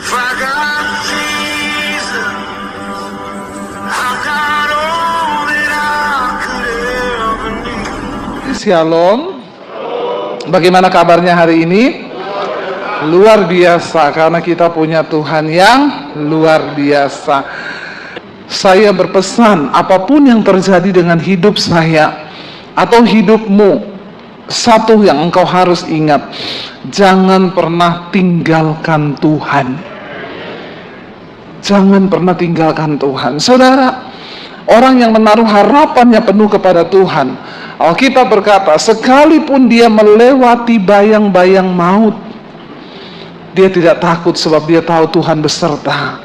If I got Jesus, I got all that I could ever need. Shalom. Bagaimana kabarnya hari ini? Luar biasa, karena kita punya Tuhan yang luar biasa. Saya berpesan, apapun yang terjadi dengan hidup saya atau hidupmu, satu yang engkau harus ingat, jangan pernah tinggalkan Tuhan. Jangan pernah tinggalkan Tuhan. Saudara, orang yang menaruh harapannya penuh kepada Tuhan, Alkitab berkata, sekalipun dia melewati bayang-bayang maut, dia tidak takut sebab dia tahu Tuhan beserta.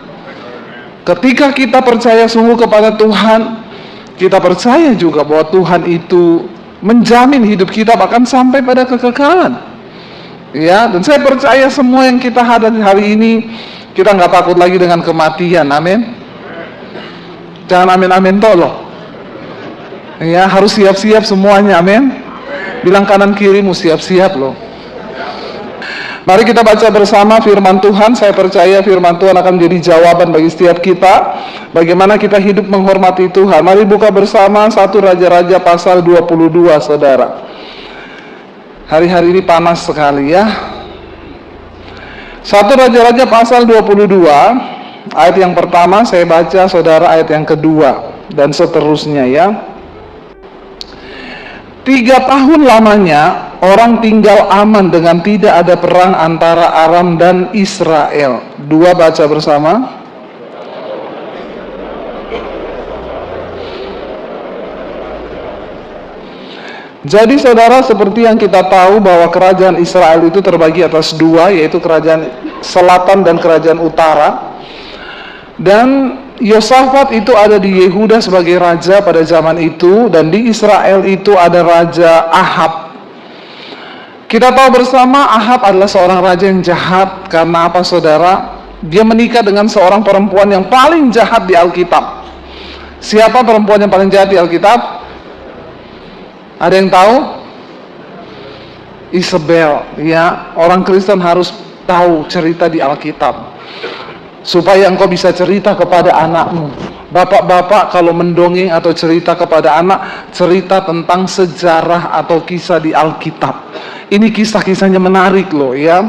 Ketika kita percaya sungguh kepada Tuhan, kita percaya juga bahwa Tuhan itu menjamin hidup kita bahkan sampai pada kekekalan. Ya, dan saya percaya semua yang kita hadapi hari ini, kita nggak takut lagi dengan kematian. Amin. Jangan amin-amin tolong. Ya, harus siap-siap semuanya, amin. Bilang kanan kirimu, siap-siap loh. Mari kita baca bersama firman Tuhan. Saya percaya firman Tuhan akan menjadi jawaban bagi setiap kita, bagaimana kita hidup menghormati Tuhan. Mari buka bersama 1 Raja-Raja pasal 22, saudara. Hari-hari ini panas sekali ya. 1 Raja-Raja pasal 22, ayat yang pertama saya baca, saudara, ayat yang kedua, dan seterusnya ya. 3 tahun lamanya orang tinggal aman dengan tidak ada perang antara Aram dan Israel. 2, baca bersama. Jadi saudara, seperti yang kita tahu bahwa kerajaan Israel itu terbagi atas 2, yaitu kerajaan selatan dan kerajaan utara. Dan Yosafat itu ada di Yehuda sebagai raja pada zaman itu, dan di Israel itu ada raja Ahab. Kita tahu bersama Ahab adalah seorang raja yang jahat. Karena apa, saudara? Dia menikah dengan seorang perempuan yang paling jahat di Alkitab. Siapa perempuan yang paling jahat di Alkitab? Ada yang tahu? Isabel. Ya, orang Kristen harus tahu cerita di Alkitab, supaya engkau bisa cerita kepada anakmu. Bapak-bapak kalau mendongeng atau cerita kepada anak, cerita tentang sejarah atau kisah di Alkitab. Ini kisah-kisahnya menarik loh ya.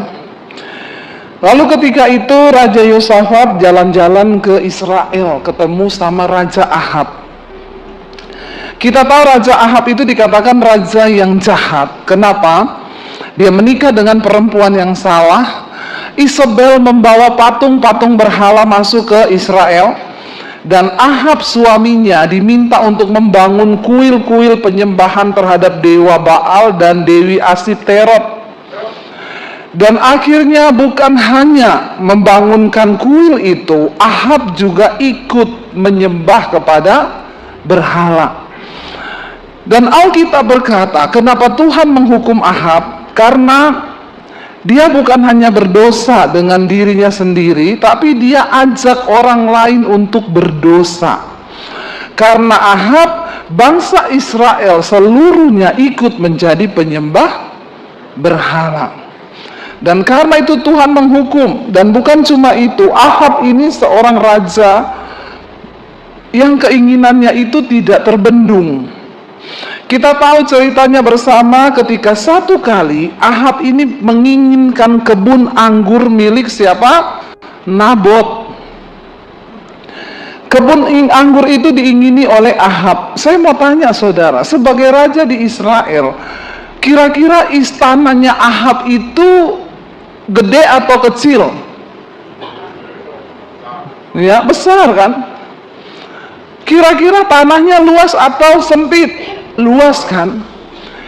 Lalu ketika itu Raja Yosafat jalan-jalan ke Israel, ketemu sama Raja Ahab. Kita tahu Raja Ahab itu dikatakan raja yang jahat. Kenapa? Dia menikah dengan perempuan yang salah. Isabel membawa patung-patung berhala masuk ke Israel, dan Ahab suaminya diminta untuk membangun kuil-kuil penyembahan terhadap dewa Baal dan Dewi Asiterot. Dan akhirnya bukan hanya membangunkan kuil itu, Ahab juga ikut menyembah kepada berhala. Dan Alkitab berkata, kenapa Tuhan menghukum Ahab? Karena dia bukan hanya berdosa dengan dirinya sendiri, tapi dia ajak orang lain untuk berdosa. Karena Ahab, bangsa Israel seluruhnya ikut menjadi penyembah berhala. Dan karena itu Tuhan menghukum. Dan bukan cuma itu, Ahab ini seorang raja yang keinginannya itu tidak terbendung. Kita tahu ceritanya bersama ketika satu kali Ahab ini menginginkan kebun anggur milik siapa? Nabot. Kebun anggur itu diingini oleh Ahab. Saya mau tanya saudara, sebagai raja di Israel, kira-kira istananya Ahab itu gede atau kecil? Ya, besar kan? Kira-kira tanahnya luas atau sempit? Luas kan?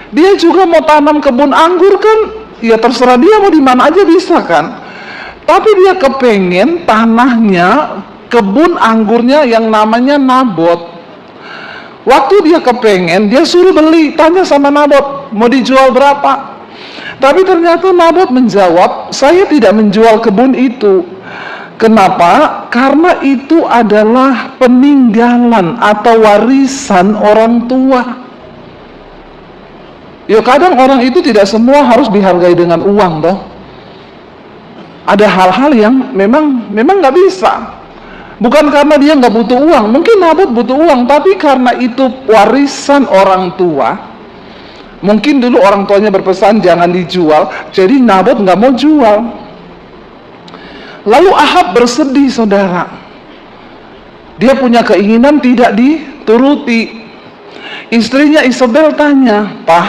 Dia juga mau tanam kebun anggur kan? Ya terserah dia, mau di mana aja bisa kan? Tapi dia kepengen tanahnya, kebun anggurnya yang namanya Nabot. Waktu dia kepengen, dia suruh beli, tanya sama Nabot, mau dijual berapa? Tapi ternyata Nabot menjawab, saya tidak menjual kebun itu. Kenapa? Karena itu adalah peninggalan atau warisan orang tua. Ya kadang orang itu tidak semua harus dihargai dengan uang toh. ada hal-hal yang memang nggak bisa. Bukan karena dia nggak butuh uang, mungkin Nabot butuh uang, tapi karena itu warisan orang tua. Mungkin dulu orang tuanya berpesan jangan dijual, jadi Nabot nggak mau jual. Lalu Ahab bersedih, saudara. Dia punya keinginan tidak dituruti. Istrinya Isabel tanya, "Pak,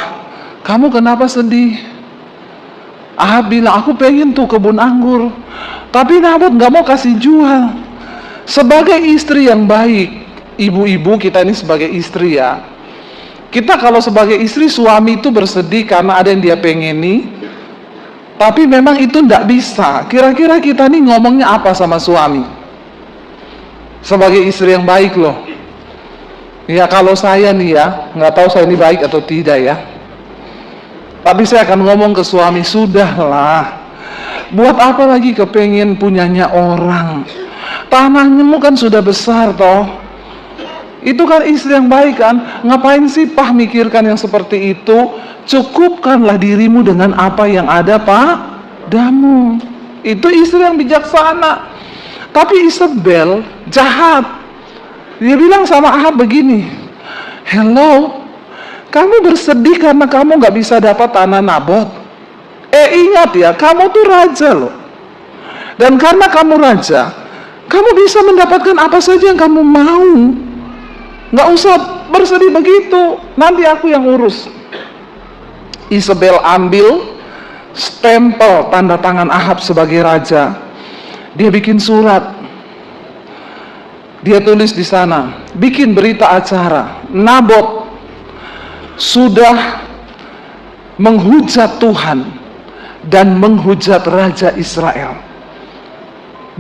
kamu kenapa sedih?" Ahab bilang, "Aku pengen tuh kebun anggur, tapi Nabot nggak mau kasih jual." Sebagai istri yang baik, ibu-ibu kita ini sebagai istri ya, kita kalau sebagai istri, suami itu bersedih karena ada yang dia pengeni, tapi memang itu tidak bisa. Kira-kira kita nih ngomongnya apa sama suami? Sebagai istri yang baik loh. Ya kalau saya nih ya, nggak tahu saya ini baik atau tidak ya, tapi saya akan ngomong ke suami, sudahlah, buat apa lagi kepengen punyanya orang? Tanahmu kan sudah besar toh. Itu kan istri yang baik kan. Ngapain sih Pak mikirkan yang seperti itu? Cukupkanlah dirimu dengan apa yang ada padamu. Itu istri yang bijaksana. Tapi Isabel jahat. Dia bilang sama Ahab begini, "Hello, kamu bersedih karena kamu gak bisa dapat tanah Nabot. Ingat ya, kamu tuh raja loh. Dan karena kamu raja, kamu bisa mendapatkan apa saja yang kamu mau. Nggak usah bersedih begitu, nanti aku yang urus." Isabel ambil stempel tanda tangan Ahab sebagai raja. Dia bikin surat. Dia tulis di sana, bikin berita acara, Nabot sudah menghujat Tuhan dan menghujat Raja Israel.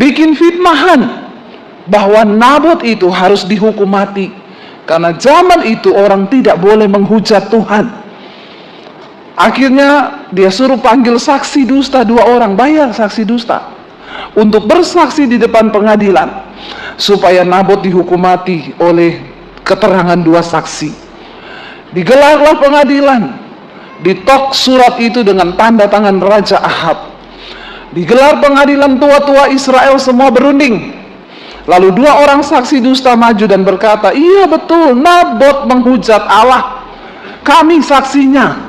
Bikin fitnahan bahwa Nabot itu harus dihukum mati, karena zaman itu orang tidak boleh menghujat Tuhan. Akhirnya dia suruh panggil saksi dusta 2 orang, bayar saksi dusta untuk bersaksi di depan pengadilan supaya Nabot dihukum mati oleh keterangan 2 saksi. Digelarlah pengadilan, ditok surat itu dengan tanda tangan Raja Ahab. Digelar pengadilan, tua-tua Israel semua berunding. Lalu 2 orang saksi dusta maju dan berkata, "Iya betul, Nabot menghujat Allah. Kami saksinya."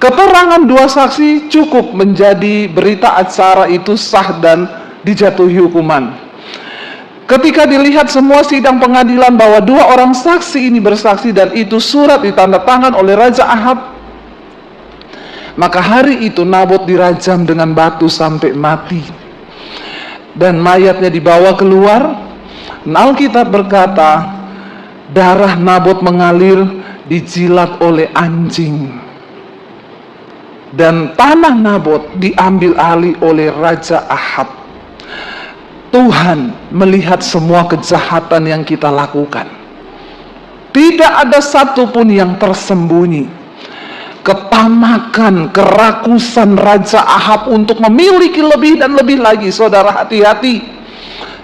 Keterangan 2 saksi cukup menjadi berita acara itu sah dan dijatuhi hukuman. Ketika dilihat semua sidang pengadilan bahwa 2 orang saksi ini bersaksi dan itu surat ditanda tangan oleh Raja Ahab, maka hari itu Nabot dirajam dengan batu sampai mati. Dan mayatnya dibawa keluar. Alkitab berkata, darah Nabot mengalir, dijilat oleh anjing. Dan tanah Nabot diambil alih oleh Raja Ahab. Tuhan melihat semua kejahatan yang kita lakukan. Tidak ada satupun yang tersembunyi. Ketamakan, kerakusan Raja Ahab untuk memiliki lebih dan lebih lagi. Saudara, hati-hati.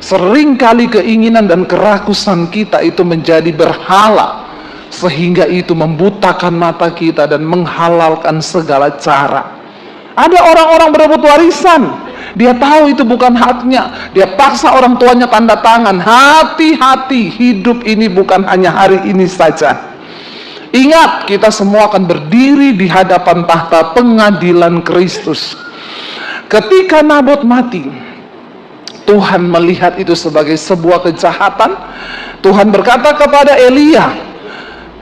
Seringkali keinginan dan kerakusan kita itu menjadi berhala, sehingga itu membutakan mata kita dan menghalalkan segala cara. Ada orang-orang berebut warisan, dia tahu itu bukan haknya, dia paksa orang tuanya tanda tangan. Hati-hati, hidup ini bukan hanya hari ini saja. Ingat, kita semua akan berdiri di hadapan tahta pengadilan Kristus. Ketika Nabot mati, Tuhan melihat itu sebagai sebuah kejahatan. Tuhan berkata kepada Elia,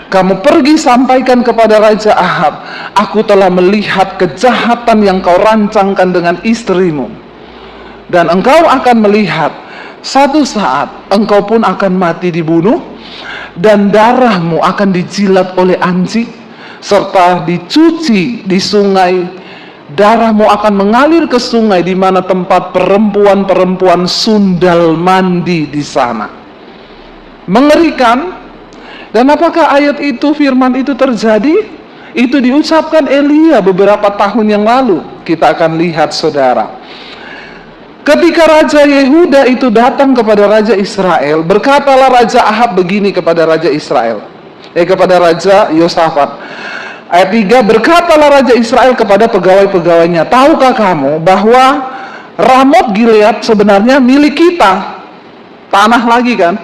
"Kamu pergi sampaikan kepada Raja Ahab, aku telah melihat kejahatan yang kau rancangkan dengan istrimu. Dan engkau akan melihat, satu saat engkau pun akan mati dibunuh, dan darahmu akan dijilat oleh anjing, serta dicuci di sungai. Darahmu akan mengalir ke sungai di mana tempat perempuan-perempuan sundal mandi di sana." Mengerikan. Dan apakah ayat itu, firman itu terjadi? Itu diucapkan Elia beberapa tahun yang lalu. Kita akan lihat, saudara. Ketika Raja Yehuda itu datang kepada Raja Israel, berkatalah Raja Ahab begini kepada Raja Israel, kepada Raja Yosafat. Ayat 3, berkatalah Raja Israel kepada pegawai-pegawainya, "Tahukah kamu bahwa Ramot Gilead sebenarnya milik kita. Tanah lagi kan,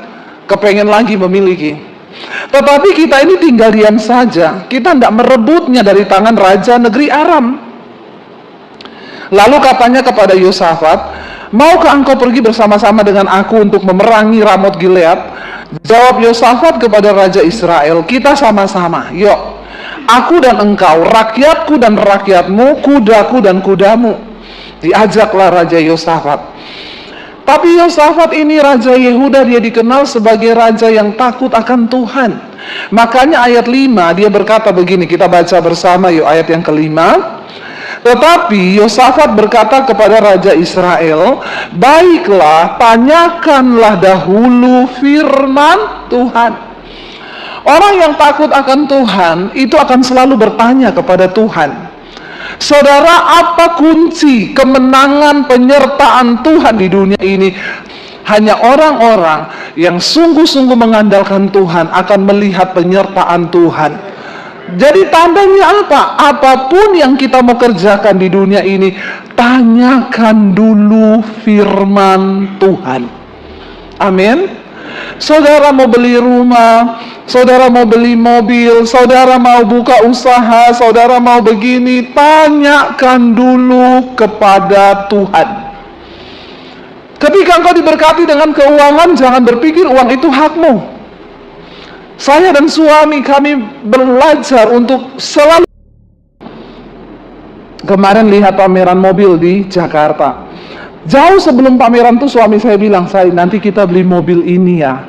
kepengen lagi memiliki. Tetapi kita ini tinggal diam saja. Kita tidak merebutnya dari tangan raja negeri Aram. Lalu katanya kepada Yosafat, maukah engkau pergi bersama-sama dengan aku untuk memerangi Ramot Gilead? Jawab Yosafat kepada Raja Israel, kita sama-sama, yuk. Aku dan engkau, rakyatku dan rakyatmu, kudaku dan kudamu. Diajaklah Raja Yosafat. Tapi Yosafat ini Raja Yehuda, dia dikenal sebagai raja yang takut akan Tuhan. Makanya ayat 5 dia berkata begini, kita baca bersama yuk ayat yang kelima. Tetapi Yosafat berkata kepada Raja Israel, baiklah, tanyakanlah dahulu firman Tuhan. Orang yang takut akan Tuhan itu akan selalu bertanya kepada Tuhan. Saudara, apa kunci kemenangan penyertaan Tuhan di dunia ini? Hanya orang-orang yang sungguh-sungguh mengandalkan Tuhan akan melihat penyertaan Tuhan. Jadi tandanya apa? Apapun yang kita mau kerjakan di dunia ini, tanyakan dulu firman Tuhan. Amin. Saudara mau beli rumah, saudara mau beli mobil, saudara mau buka usaha, saudara mau begini, tanyakan dulu kepada Tuhan. Ketika engkau diberkati dengan keuangan, jangan berpikir uang itu hakmu. Saya dan suami kami belajar untuk selalu. Kemarin lihat pameran mobil di Jakarta. Jauh sebelum pameran tuh suami saya bilang, saya nanti kita beli mobil ini ya.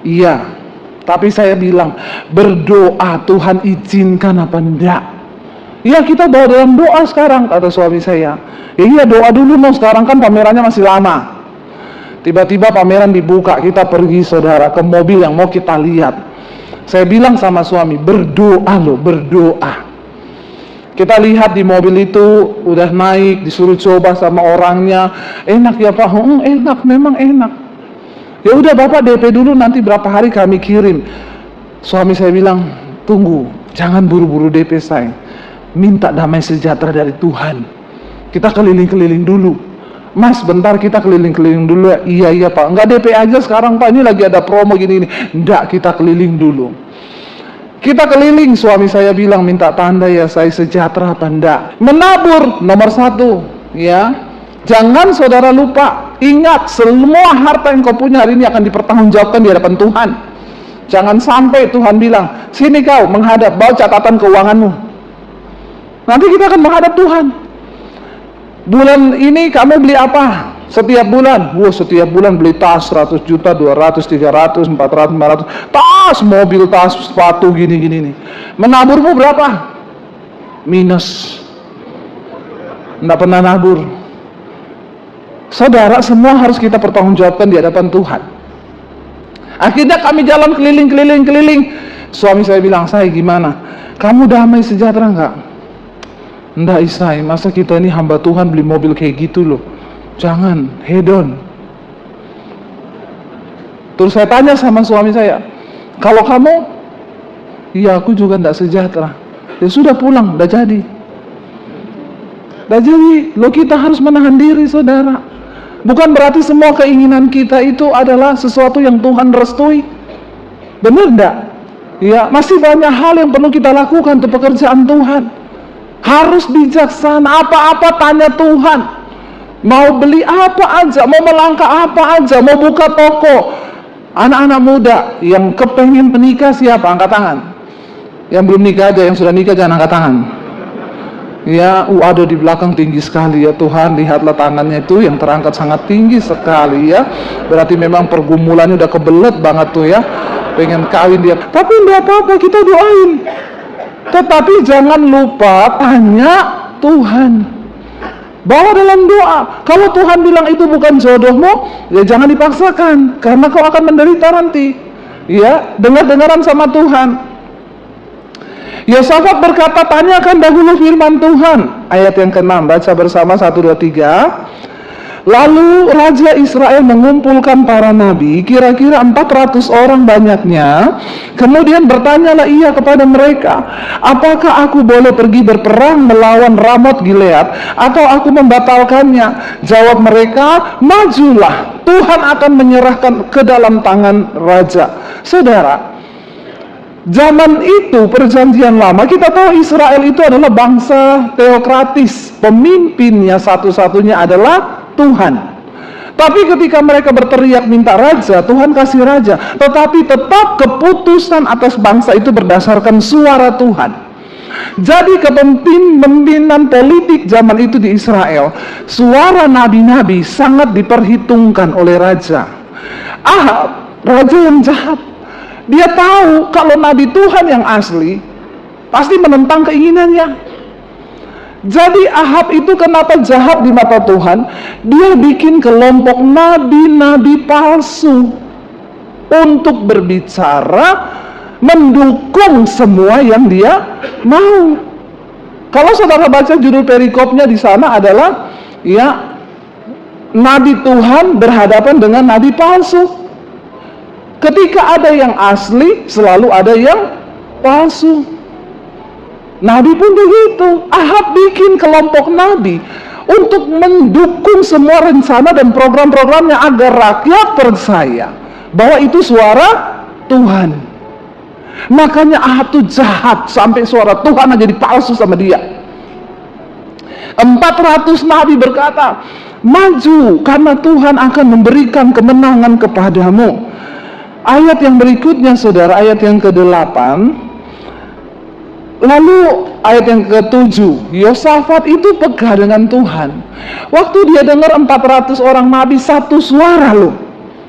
Iya. Tapi saya bilang, berdoa Tuhan izinkan apa enggak. Iya, kita bawa dalam doa sekarang, kata suami saya. Ya iya, doa dulu mau, sekarang kan pamerannya masih lama. Tiba-tiba pameran dibuka, kita pergi saudara ke mobil yang mau kita lihat. Saya bilang sama suami, berdoa loh, berdoa. Kita lihat di mobil itu udah naik, disuruh coba sama orangnya. Enak ya Pak? Enak, memang enak. Ya udah Bapak DP dulu, nanti berapa hari kami kirim. Suami saya bilang, tunggu, jangan buru-buru DP saya. Minta damai sejahtera dari Tuhan. Kita keliling-keliling dulu. Mas, bentar kita keliling-keliling dulu ya. Iya Pak, enggak DP aja sekarang Pak, ini lagi ada promo gini-gini. Enggak, kita keliling dulu. Kita keliling, suami saya bilang, minta tanda ya saya sejahtera apa enggak. Menabur, nomor 1 ya. Jangan saudara lupa, ingat semua harta yang kau punya hari ini akan dipertanggungjawabkan di hadapan Tuhan. Jangan sampai Tuhan bilang, sini kau menghadap, bawa catatan keuanganmu. Nanti kita akan menghadap Tuhan. Bulan ini kamu beli apa? Setiap bulan, setiap bulan beli tas 100 juta, 200, 300, 400, 500, tas, mobil, tas, sepatu, gini-gini nih. Menaburmu berapa? Minus. Nggak pernah nabur. Saudara, semua harus kita pertanggungjawabkan di hadapan Tuhan. Akhirnya kami jalan keliling. Suami saya bilang, saya gimana? Kamu damai sejahtera nggak? Nggak Isai, masa kita ini hamba Tuhan beli mobil kayak gitu loh. Jangan, hedon. Terus saya tanya sama suami saya, kalau kamu? Iya, aku juga tidak sejahtera. Ya sudah pulang, udah jadi. Lo kita harus menahan diri saudara. Bukan berarti semua keinginan kita itu adalah sesuatu yang Tuhan restui. Benar enggak? Ya, masih banyak hal yang perlu kita lakukan untuk pekerjaan Tuhan. Harus bijaksana, apa-apa tanya Tuhan. Mau beli apa aja, mau melangkah apa aja, mau buka toko. Anak-anak muda yang kepengen menikah siapa? Angkat tangan. Yang belum nikah aja, yang sudah nikah jangan angkat tangan. Ya, ada di belakang tinggi sekali ya Tuhan, lihatlah tangannya itu yang terangkat sangat tinggi sekali ya. Berarti memang pergumulannya udah kebelet banget tuh ya. Pengen kawin dia. Tapi enggak apa-apa, kita doain. Tetapi jangan lupa tanya Tuhan. Bawa dalam doa. Kalau Tuhan bilang itu bukan jodohmu, ya jangan dipaksakan, karena kau akan menderita nanti. Ya, dengar-dengaran sama Tuhan. Yosafat berkata, tanyakan dahulu firman Tuhan. Ayat yang ke-6, baca bersama 1, 2, 3. Lalu Raja Israel mengumpulkan para nabi, kira-kira 400 orang banyaknya. Kemudian bertanyalah ia kepada mereka, apakah aku boleh pergi berperang melawan Ramot Gilead, atau aku membatalkannya? Jawab mereka, majulah, Tuhan akan menyerahkan ke dalam tangan raja. Saudara, zaman itu perjanjian lama, kita tahu Israel itu adalah bangsa teokratis. Pemimpinnya satu-satunya adalah Tuhan. Tapi ketika mereka berteriak minta raja, Tuhan kasih raja. Tetapi tetap keputusan atas bangsa itu berdasarkan suara Tuhan. Jadi kepemimpinan politik zaman itu di Israel, suara nabi-nabi sangat diperhitungkan oleh raja. Ahab, raja yang jahat, dia tahu kalau nabi Tuhan yang asli pasti menentang keinginannya. Jadi Ahab itu kenapa jahat di mata Tuhan? Dia bikin kelompok nabi-nabi palsu untuk berbicara mendukung semua yang dia mau. Kalau saudara baca judul perikopnya di sana adalah ya, nabi Tuhan berhadapan dengan nabi palsu. Ketika ada yang asli, selalu ada yang palsu. Nabi pun begitu. Ahab bikin kelompok nabi untuk mendukung semua rencana dan program-programnya agar rakyat percaya bahwa itu suara Tuhan. Makanya Ahab tuh jahat, sampai suara Tuhan aja dipalsu sama dia. 400 nabi berkata, maju karena Tuhan akan memberikan kemenangan kepadamu. Ayat yang berikutnya saudara, ayat yang ke-8. Lalu ayat yang ke-7, Yosafat itu pegah dengan Tuhan. Waktu dia dengar 400 orang nabi satu suara loh,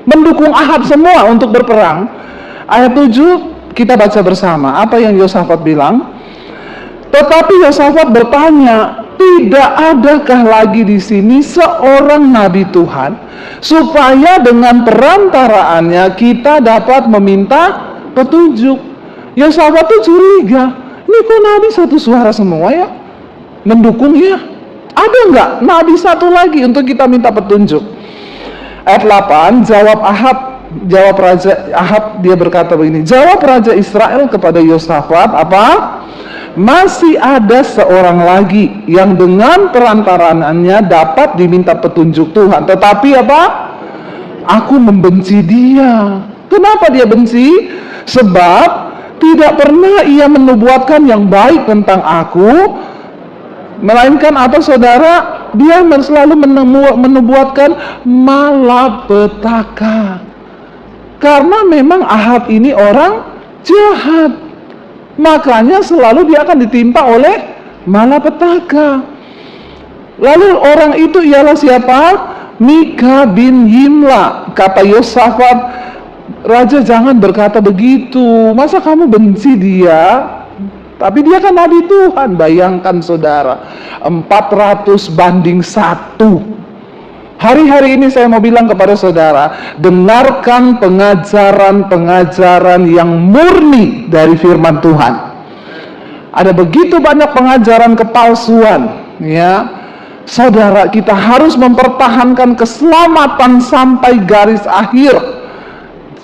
mendukung Ahab semua untuk berperang. Ayat 7 kita baca bersama, apa yang Yosafat bilang? Tetapi Yosafat bertanya, tidak adakah lagi di sini seorang nabi Tuhan, supaya dengan perantaraannya kita dapat meminta petunjuk? Yosafat tuh curiga. Ini kok nabi satu suara semua ya? Mendukung ya? Ada nggak nabi satu lagi untuk kita minta petunjuk? Ayat 8, jawab Raja Ahab, dia berkata begini, jawab Raja Israel kepada Yosafat, apa? Masih ada seorang lagi yang dengan perantaraannya dapat diminta petunjuk Tuhan. Tetapi apa? Aku membenci dia. Kenapa dia benci? Sebab tidak pernah ia menubuatkan yang baik tentang aku, melainkan apa saudara? Dia selalu menubuatkan malapetaka. Karena memang Ahab ini orang jahat, makanya selalu dia akan ditimpa oleh malapetaka. Lalu orang itu ialah siapa? Mika bin Yimla. Kata Yosafat, raja jangan berkata begitu, masa kamu benci dia? Tapi dia kan nabi Tuhan. Bayangkan saudara, 400 banding 1. Hari-hari ini saya mau bilang kepada saudara, dengarkan pengajaran-pengajaran yang murni dari firman Tuhan. Ada begitu banyak pengajaran kepalsuan, ya. Saudara, kita harus mempertahankan keselamatan sampai garis akhir.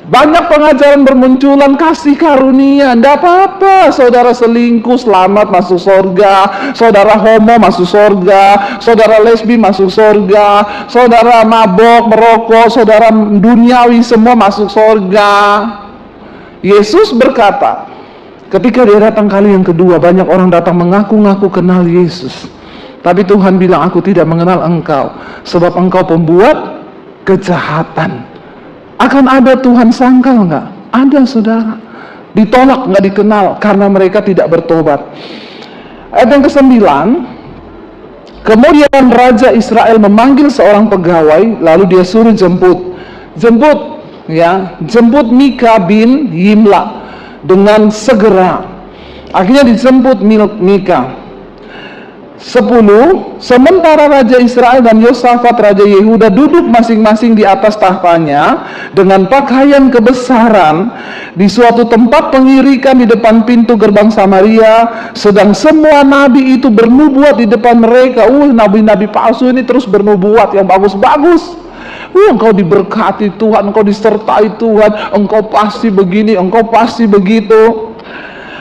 Banyak pengajaran bermunculan kasih karunia, tidak apa-apa. Saudara selingkuh selamat masuk surga, saudara homo masuk surga, saudara lesbi masuk surga, saudara mabok, merokok, saudara duniawi semua masuk surga. Yesus berkata, ketika dia datang kali yang kedua, banyak orang datang mengaku-ngaku kenal Yesus. Tapi Tuhan bilang, aku tidak mengenal engkau, sebab engkau pembuat kejahatan. Akan ada Tuhan sangkal nggak? Ada saudara. Ditolak, nggak dikenal karena mereka tidak bertobat. Ayat yang ke-9, kemudian Raja Israel memanggil seorang pegawai, lalu dia suruh jemput Mika bin Yimla dengan segera. Akhirnya dijemput Mika. 10. Sementara Raja Israel dan Yosafat Raja Yehuda duduk masing-masing di atas tahtanya dengan pakaian kebesaran di suatu tempat pengirikan di depan pintu gerbang Samaria, sedang semua nabi itu bernubuat di depan mereka. Nabi-nabi palsu ini terus bernubuat yang bagus-bagus. Engkau diberkati Tuhan, engkau disertai Tuhan, engkau pasti begini, engkau pasti begitu.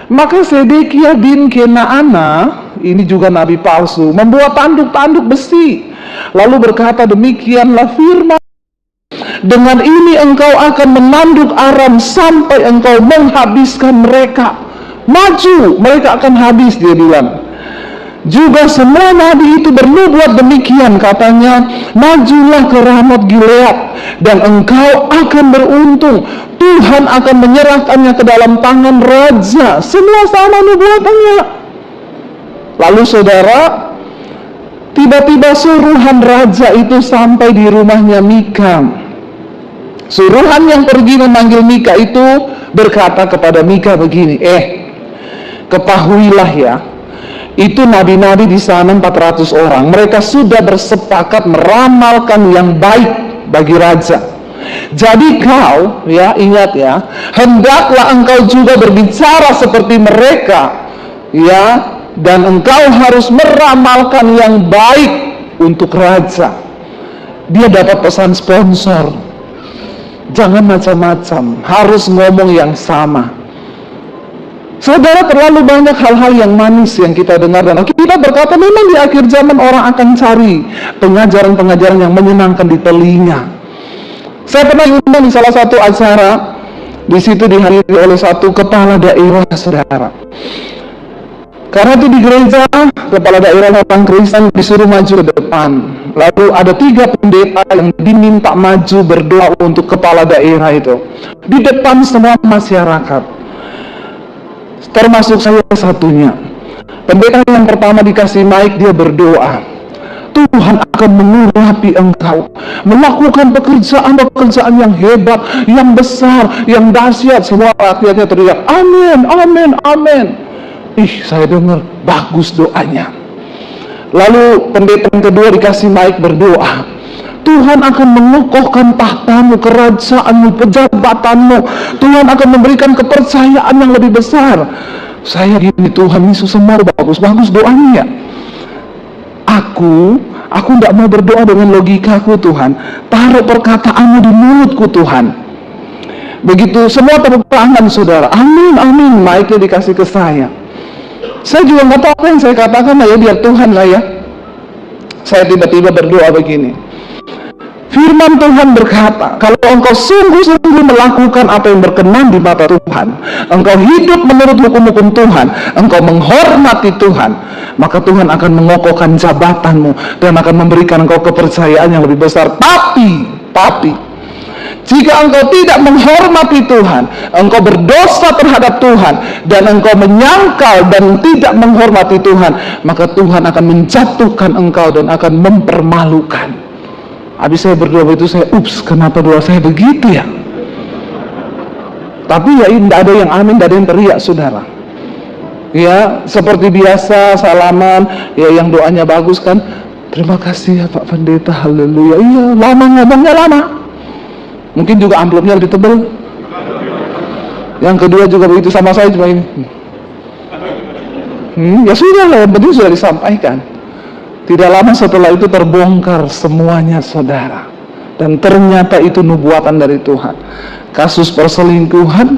Maka Sedekia bin Kenaana, ini juga nabi palsu, membuat tanduk-tanduk besi, lalu berkata, demikianlah firman, dengan ini engkau akan menanduk Aram sampai engkau menghabiskan mereka. Maju, mereka akan habis, dia bilang. Juga semua nabi itu bernubuat demikian, katanya, majulah ke Ramot Gilead dan engkau akan beruntung, Tuhan akan menyerahkannya ke dalam tangan raja. Semua sama nubuatannya. Lalu saudara, tiba-tiba suruhan raja itu sampai di rumahnya Mika. Suruhan yang pergi memanggil Mika itu berkata kepada Mika begini, ketahuilah ya, itu nabi-nabi di sana 400 orang. Mereka sudah bersepakat meramalkan yang baik bagi raja. Jadi kau, ya ingat ya, hendaklah engkau juga berbicara seperti mereka, ya, dan engkau harus meramalkan yang baik untuk raja. Dia dapat pesan sponsor. Jangan macam-macam, harus ngomong yang sama. Saudara, terlalu banyak hal-hal yang manis yang kita dengar, dan kita berkata memang di akhir zaman orang akan cari pengajaran-pengajaran yang menyenangkan di telinga. Saya pernah diundang di salah satu acara, di situ dihadiri oleh satu kepala daerah, saudara. Karena itu di gereja, kepala daerah orang Kristen disuruh maju ke depan. Lalu ada 3 pendeta yang diminta maju berdoa untuk kepala daerah itu. Di depan semua masyarakat. Termasuk saya satunya. Pendeta yang pertama dikasih mic, dia berdoa, Tuhan akan mengurapi engkau, melakukan pekerjaan-pekerjaan yang hebat, yang besar, yang dahsyat. Semua rakyatnya teriak, amin, amin, amin. Saya dengar, bagus doanya. Lalu pendeta yang kedua dikasih mic berdoa, Tuhan akan mengukuhkan tahtamu, kerajaanmu, pejabatanmu. Tuhan akan memberikan kepercayaan yang lebih besar. Saya gini, Tuhan Yesus semua bagus-bagus doanya. Aku tidak mau berdoa dengan logikaku, Tuhan. Taruh perkataanmu di mulutku, Tuhan. Begitu semua tepuk tangan, saudara. Amin, amin. Mic-nya dikasih ke saya. Saya juga nggak tahu apa yang saya katakan lah ya, biar Tuhan lah ya. Saya tiba-tiba berdoa begini. Firman Tuhan berkata, kalau engkau sungguh-sungguh melakukan apa yang berkenan di mata Tuhan, engkau hidup menurut hukum-hukum Tuhan, engkau menghormati Tuhan, maka Tuhan akan mengokohkan jabatanmu dan akan memberikan engkau kepercayaan yang lebih besar. Tapi jika engkau tidak menghormati Tuhan, engkau berdosa terhadap Tuhan, dan engkau menyangkal dan tidak menghormati Tuhan, maka Tuhan akan menjatuhkan engkau dan akan mempermalukan. Habis saya berdoa itu, saya kenapa doa saya begitu ya? Tapi ya tidak ada yang amin, tidak ada yang teriak, saudara. Ya, seperti biasa salaman, ya yang doanya bagus kan. Terima kasih ya Pak Pendeta, haleluya. Iya, lama ngomongnya lama. Mungkin juga amplopnya lebih tebal. Yang kedua juga begitu sama saya, cuma ini. Ya sudah lah, yang penting sudah disampaikan. Tidak lama setelah itu terbongkar semuanya, saudara. Dan ternyata itu nubuatan dari Tuhan. Kasus perselingkuhan,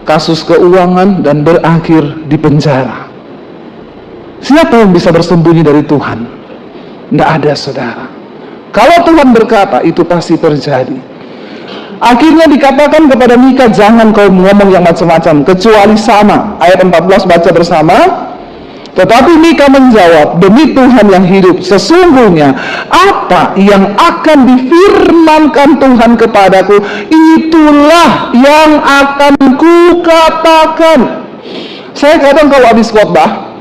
kasus keuangan, dan berakhir di penjara. Siapa yang bisa bersembunyi dari Tuhan? Tidak ada, saudara. Kalau Tuhan berkata, itu pasti terjadi. Akhirnya dikatakan kepada Mika, jangan kau ngomong yang macam-macam, kecuali sama. Ayat 14 baca bersama. Tetapi Mika menjawab, demi Tuhan yang hidup, sesungguhnya apa yang akan difirmankan Tuhan kepadaku, itulah yang akan kukatakan. Saya kadang kalau habis khotbah,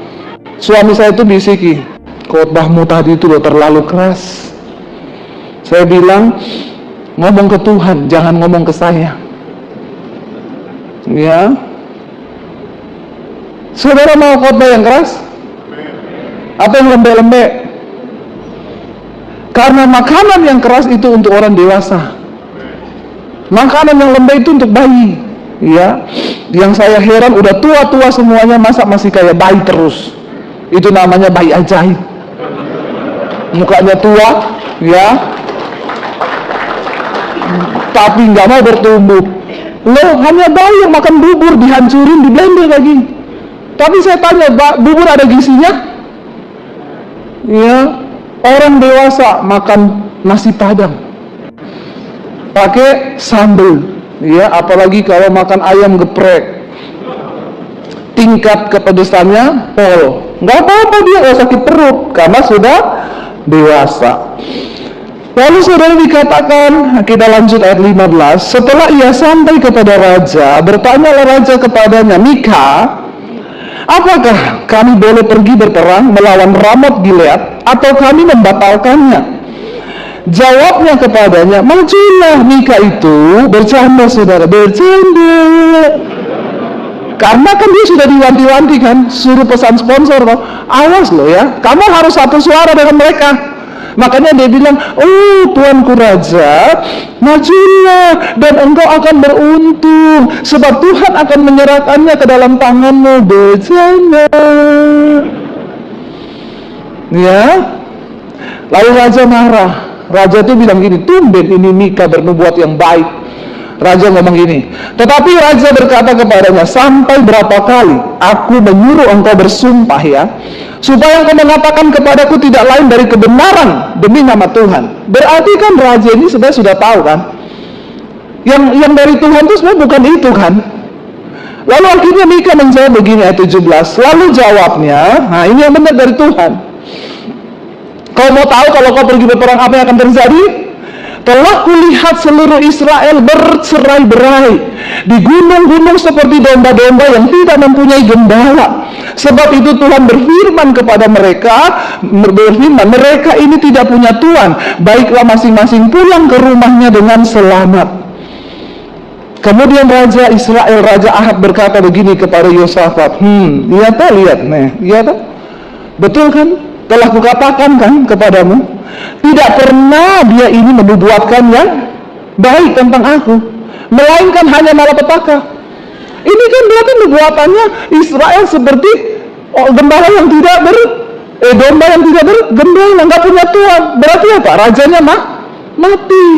suami saya itu bisiki, khotbahmu tadi itu udah terlalu keras. Saya bilang, ngomong ke Tuhan, jangan ngomong ke saya. Ya, saudara mau khotbah yang keras? Apa yang lembek-lembek? Karena makanan yang keras itu untuk orang dewasa. Makanan yang lembek itu untuk bayi. Ya, yang saya heran udah tua-tua semuanya masa masih kayak bayi terus. Itu namanya bayi ajaib. Mukanya tua, ya, tapi nggak mau bertumbuh. Loh, hanya bayi yang makan bubur dihancurin, di blender lagi. Tapi saya tanya, bubur ada gizinya? Ya, orang dewasa makan nasi padang pakai sambal, ya, apalagi kalau makan ayam geprek, tingkat kepedesannya pol. Nggak apa-apa, dia nggak sakit perut karena sudah dewasa. Lalu saudara dikatakan, kita lanjut ayat 15, setelah ia sampai kepada raja, bertanyalah raja kepadanya, Mika, apakah kami boleh pergi berperang melawan Ramot Gilead atau kami membatalkannya? Jawabnya kepadanya, majulah. Mika itu bercanda saudara, bercanda. Karena kan dia sudah diwanti-wanti kan, suruh pesan sponsor loh, awas loh ya, kamu harus satu suara dengan mereka. Makanya dia bilang, oh tuanku raja, majulah dan engkau akan beruntung, sebab Tuhan akan menyerahkannya ke dalam tanganmu. Bercanda. Ya. Lalu raja marah. Raja itu bilang gini, tumben ini Mika bernubuat yang baik. Raja ngomong gini, tetapi raja berkata kepadanya, sampai berapa kali aku menyuruh engkau bersumpah ya, supaya engkau mengatakan kepadaku tidak lain dari kebenaran demi nama Tuhan. Berarti kan raja ini sebenarnya sudah tahu kan, yang dari Tuhan itu sebenarnya bukan itu kan. Lalu akhirnya Mika menjawab begini ayat 17, lalu jawabnya, nah ini yang benar dari Tuhan. Kau mau tahu kalau kau pergi berperang apa yang akan terjadi? Telah kulihat seluruh Israel bercerai-berai di gunung-gunung seperti domba-domba yang tidak mempunyai gembala. Sebab itu Tuhan berfirman kepada mereka, mereka ini tidak punya Tuhan. Baiklah masing-masing pulang ke rumahnya dengan selamat. Kemudian Raja Israel, Raja Ahab berkata begini kepada Yosafat, lihat nih, lihat, betul kan? Telah kukatakan kan kepadamu, tidak pernah dia ini menubuatkan yang baik tentang aku, melainkan hanya malapetaka. Ini kan berarti nubuatannya Israel seperti gembala yang tidak domba yang tidak bergembala, nggak punya Tuhan. Berarti apa? Rajanya mati.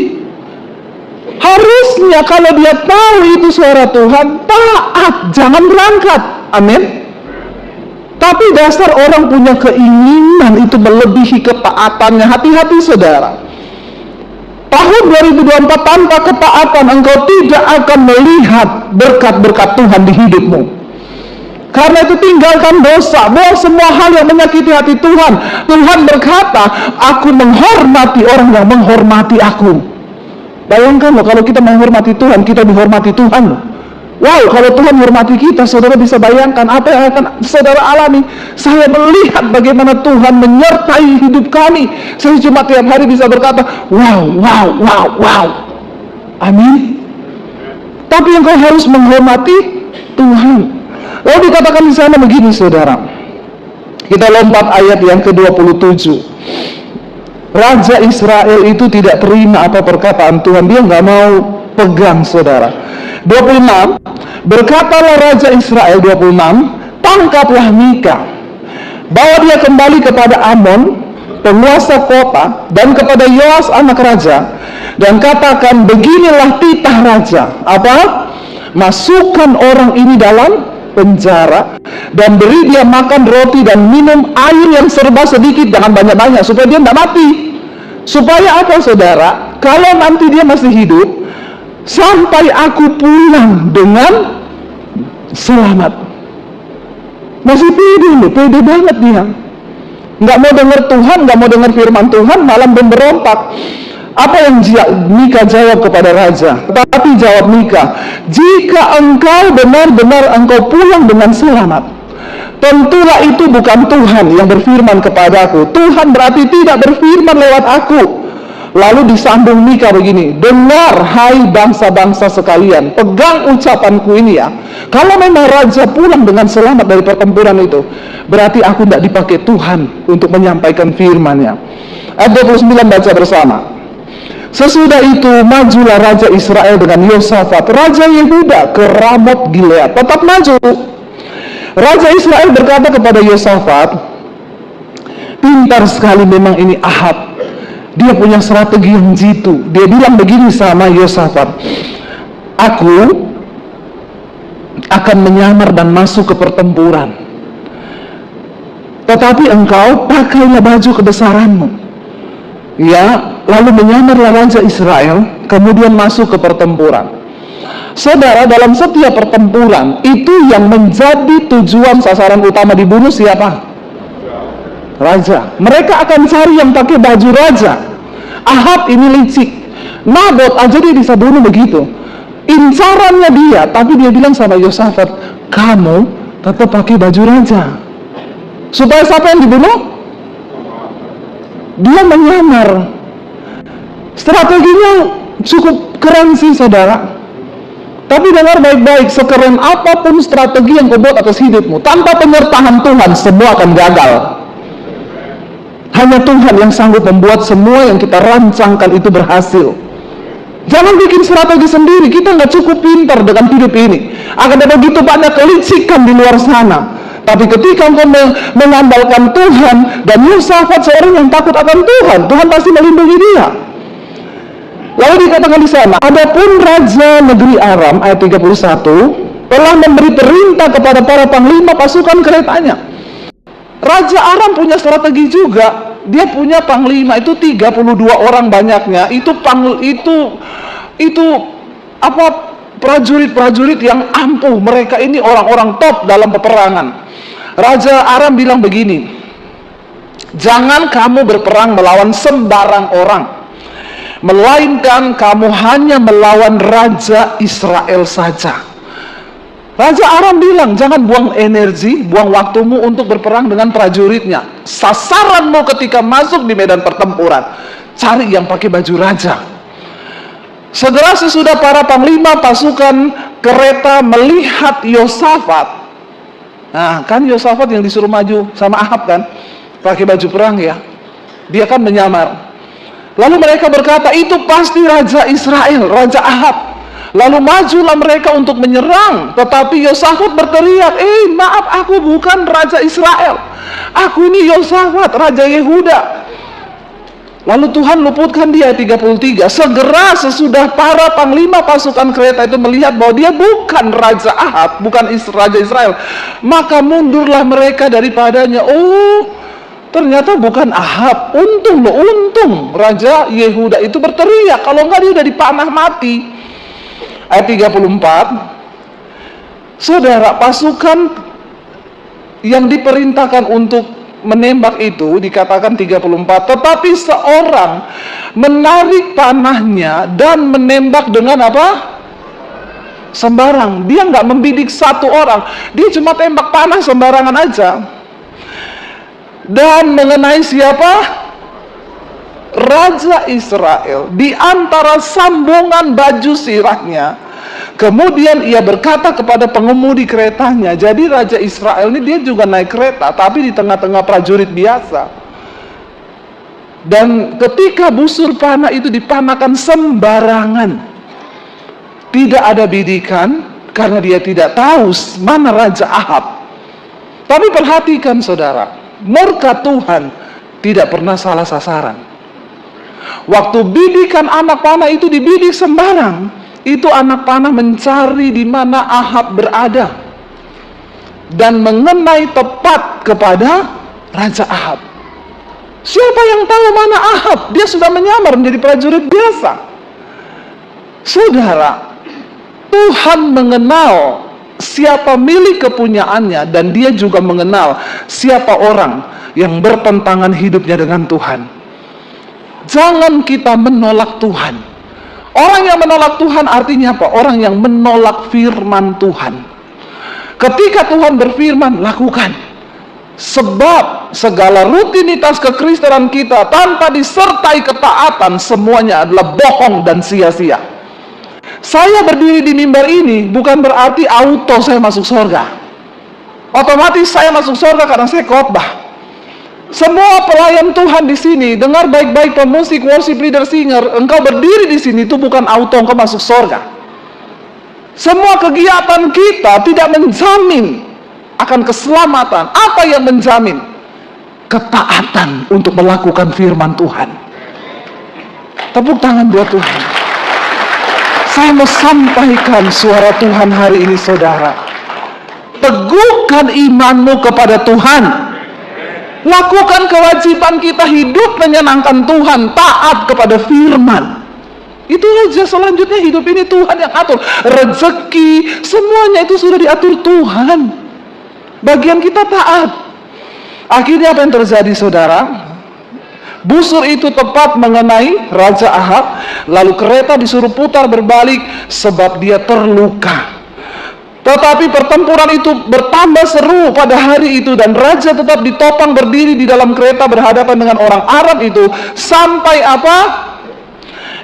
Harusnya kalau dia tahu itu suara Tuhan, taat, jangan berangkat. Amin. Tapi dasar orang punya keinginan itu melebihi ketaatannya. Hati-hati saudara. Tahun 2024 tanpa ketaatan engkau tidak akan melihat berkat-berkat Tuhan di hidupmu. Karena itu tinggalkan dosa, buang semua hal yang menyakiti hati Tuhan. Tuhan berkata, aku menghormati orang yang menghormati aku. Bayangkan loh, kalau kita menghormati Tuhan, kita dihormati Tuhan loh. Wow, kalau Tuhan menghormati kita, saudara bisa bayangkan apa yang akan saudara alami. Saya melihat bagaimana Tuhan menyertai hidup kami. Saya cuma tiap hari bisa berkata, wow. Amin. Tapi engkau harus menghormati Tuhan. Lalu dikatakan di sana begini, saudara. Kita lompat ayat yang ke-27. Raja Israel itu tidak terima apa perkataan Tuhan. Dia nggak mau pegang, saudara. 26, berkatalah Raja Israel, 26, tangkaplah Mika, bawa dia kembali kepada Amon, penguasa kota, dan kepada Yoas anak raja, dan katakan, beginilah titah raja. Apa? Masukkan orang ini dalam penjara, dan beri dia makan roti dan minum air yang serba sedikit, jangan banyak-banyak, supaya dia tidak mati. Supaya apa saudara? Kalau nanti dia masih hidup, sampai aku pulang dengan selamat. Masih pede banget dia. Nggak mau dengar Tuhan, nggak mau dengar firman Tuhan, malah memberontak. Apa yang Mika jawab kepada raja? Tapi jawab Mika, jika engkau benar-benar engkau pulang dengan selamat, tentulah itu bukan Tuhan yang berfirman kepadaku. Tuhan berarti tidak berfirman lewat aku. Lalu disambung Mika begini, dengar hai bangsa-bangsa sekalian, pegang ucapanku ini ya. Kalau memang raja pulang dengan selamat dari pertempuran itu, berarti aku tidak dipakai Tuhan untuk menyampaikan firman-Nya. Ayat 29 baca bersama. Sesudah itu majulah Raja Israel dengan Yosafat, Raja Yehuda ke Ramot Gilead. Tetap maju. Raja Israel berkata kepada Yosafat, pintar sekali memang ini Ahab. Dia punya strategi yang jitu. Dia bilang begini sama Yosafat, aku akan menyamar dan masuk ke pertempuran, tetapi engkau pakailah baju kebesaranmu, ya, lalu menyamarlah Raja Israel, kemudian masuk ke pertempuran. Saudara, dalam setiap pertempuran itu yang menjadi tujuan sasaran utama dibunuh siapa? Raja. Mereka akan cari yang pakai baju raja. Ahab ini licik, Nabot aja dia bisa bunuh begitu. Incarannya dia, tapi dia bilang sama Yosafat, kamu tetap pakai baju raja. Supaya siapa yang dibunuh? Dia menyamar. Strateginya cukup keren sih saudara. Tapi dengar baik-baik, sekeren apapun strategi yang kau buat atas hidupmu, tanpa penyertaan Tuhan semua akan gagal. Hanya Tuhan yang sanggup membuat semua yang kita rancangkan itu berhasil. Jangan bikin strategi sendiri, kita nggak cukup pintar dengan hidup ini. Akan ada begitu banyak kelicikan di luar sana. Tapi ketika engkau mengandalkan Tuhan, dan Yosafat seorang yang takut akan Tuhan, Tuhan pasti melindungi dia. Lalu dikatakan di sana, adapun Raja Negeri Aram, ayat 31, telah memberi perintah kepada para panglima pasukan keretanya. Raja Aram punya strategi juga. Dia punya panglima itu 32 orang banyaknya. Itu prajurit-prajurit yang ampuh. Mereka ini orang-orang top dalam peperangan. Raja Aram bilang begini, jangan kamu berperang melawan sembarang orang, melainkan kamu hanya melawan Raja Israel saja. Raja Aram bilang, jangan buang energi, buang waktumu untuk berperang dengan prajuritnya. Sasaranmu ketika masuk di medan pertempuran, cari yang pakai baju raja. Segera sesudah para panglima pasukan kereta melihat Yosafat. Nah, kan Yosafat yang disuruh maju sama Ahab kan, pakai baju perang ya. Dia kan menyamar. Lalu mereka berkata, itu pasti Raja Israel, Raja Ahab. Lalu majulah mereka untuk menyerang. Tetapi Yosafat berteriak, maaf, aku bukan Raja Israel. Aku ini Yosafat, Raja Yehuda. Lalu Tuhan luputkan dia, 33. Segera sesudah para panglima pasukan kereta itu melihat bahwa dia bukan Raja Ahab, bukan Raja Israel, maka mundurlah mereka daripadanya. Oh, ternyata bukan Ahab. Untung Raja Yehuda itu berteriak, kalau enggak dia udah dipanah mati. Ayat 34, saudara, pasukan yang diperintahkan untuk menembak itu dikatakan 34, tetapi seorang menarik panahnya dan menembak dengan apa? Sembarang. Dia nggak membidik satu orang, dia cuma tembak panah sembarangan aja. Dan mengenai siapa? Raja Israel, di antara sambungan baju sirahnya. Kemudian ia berkata kepada pengemudi keretanya. Jadi Raja Israel ini dia juga naik kereta, tapi di tengah-tengah prajurit biasa. Dan ketika busur panah itu dipanahkan sembarangan, tidak ada bidikan, karena dia tidak tahu mana Raja Ahab. Tapi perhatikan saudara, murka Tuhan tidak pernah salah sasaran. Waktu bidikan anak panah itu dibidik sembarang, itu anak panah mencari di mana Ahab berada dan mengenai tepat kepada Raja Ahab. Siapa yang tahu mana Ahab? Dia sudah menyamar menjadi prajurit biasa. Saudara, Tuhan mengenal siapa milik kepunyaannya, dan dia juga mengenal siapa orang yang bertentangan hidupnya dengan Tuhan. Jangan kita menolak Tuhan. Orang yang menolak Tuhan artinya apa? Orang yang menolak firman Tuhan. Ketika Tuhan berfirman, lakukan. Sebab segala rutinitas kekristenan kita tanpa disertai ketaatan, semuanya adalah bohong dan sia-sia. Saya berdiri di mimbar ini bukan berarti auto saya masuk surga. Otomatis saya masuk surga karena saya khotbah. Semua pelayan Tuhan di sini, dengar baik-baik, pemusik, worship leader, singer, engkau berdiri di sini itu bukan auto engkau masuk surga. Semua kegiatan kita tidak menjamin akan keselamatan. Apa yang menjamin? Ketaatan untuk melakukan firman Tuhan. Tepuk tangan buat Tuhan. Saya mau sampaikan suara Tuhan hari ini, saudara. Teguhkan imanmu kepada Tuhan. Lakukan kewajiban kita, hidup menyenangkan Tuhan, taat kepada firman. Itu aja, selanjutnya hidup ini Tuhan yang atur. Rezeki, semuanya itu sudah diatur Tuhan. Bagian kita taat. Akhirnya apa yang terjadi, saudara? Busur itu tepat mengenai Raja Ahab, lalu kereta disuruh putar berbalik sebab dia terluka. Tetapi pertempuran itu bertambah seru pada hari itu, dan raja tetap ditopang berdiri di dalam kereta berhadapan dengan orang Arab itu sampai apa?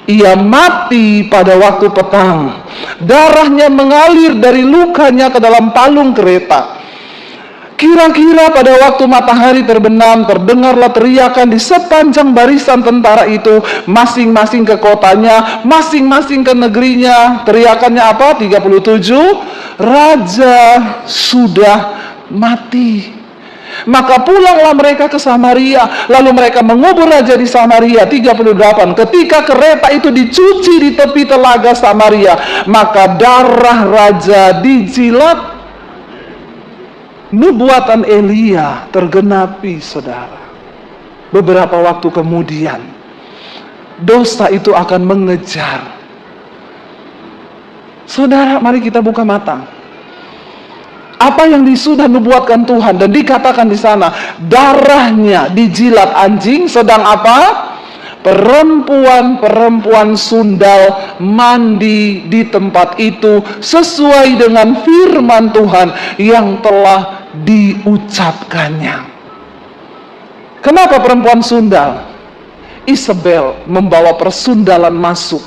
Ia mati pada waktu petang. Darahnya mengalir dari lukanya ke dalam palung kereta. Kira-kira pada waktu matahari terbenam, terdengarlah teriakan di sepanjang barisan tentara itu, masing-masing ke kotanya, masing-masing ke negerinya. Teriakannya apa? 37, Raja sudah mati. Maka pulanglah mereka ke Samaria, lalu mereka mengubur raja di Samaria. 38, ketika kereta itu dicuci di tepi telaga Samaria, maka darah raja dijilat. Nubuatan Elia tergenapi, saudara. Beberapa waktu kemudian, dosa itu akan mengejar. Saudara, mari kita buka mata. Apa yang sudah nubuatkan Tuhan dan dikatakan di sana, darahnya dijilat anjing, sedang apa? Perempuan-perempuan sundal mandi di tempat itu sesuai dengan firman Tuhan yang telah diucapkannya. Kenapa perempuan sundal? Isabel membawa persundalan masuk,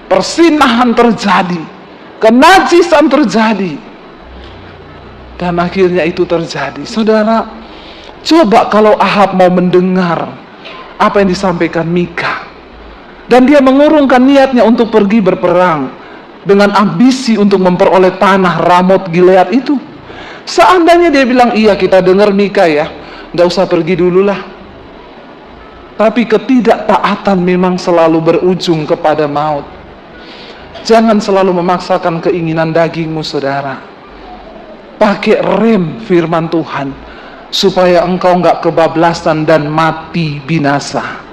persinahan terjadi, kenajisan terjadi, dan akhirnya itu terjadi. Saudara, coba kalau Ahab mau mendengar apa yang disampaikan Mika, dan dia mengurungkan niatnya untuk pergi berperang dengan ambisi untuk memperoleh tanah Ramot Gilead itu. Seandainya dia bilang, iya kita dengar Mika ya, gak usah pergi dulu lah. Tapi ketidaktaatan memang selalu berujung kepada maut. Jangan selalu memaksakan keinginan dagingmu, saudara. Pakai rem firman Tuhan, supaya engkau gak kebablasan dan mati binasa.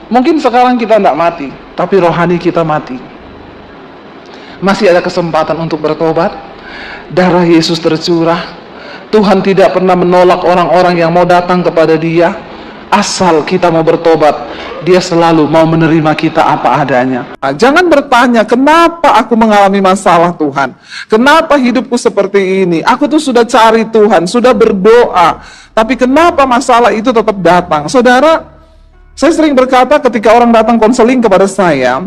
Mungkin sekarang kita gak mati, tapi rohani kita mati. Masih ada kesempatan untuk bertobat. Darah Yesus tercurah. Tuhan tidak pernah menolak orang-orang yang mau datang kepada Dia. Asal kita mau bertobat, Dia selalu mau menerima kita apa adanya. Jangan bertanya, kenapa aku mengalami masalah, Tuhan? Kenapa hidupku seperti ini? Aku tuh sudah cari Tuhan, sudah berdoa, tapi kenapa masalah itu tetap datang? Saudara, saya sering berkata ketika orang datang konseling kepada saya,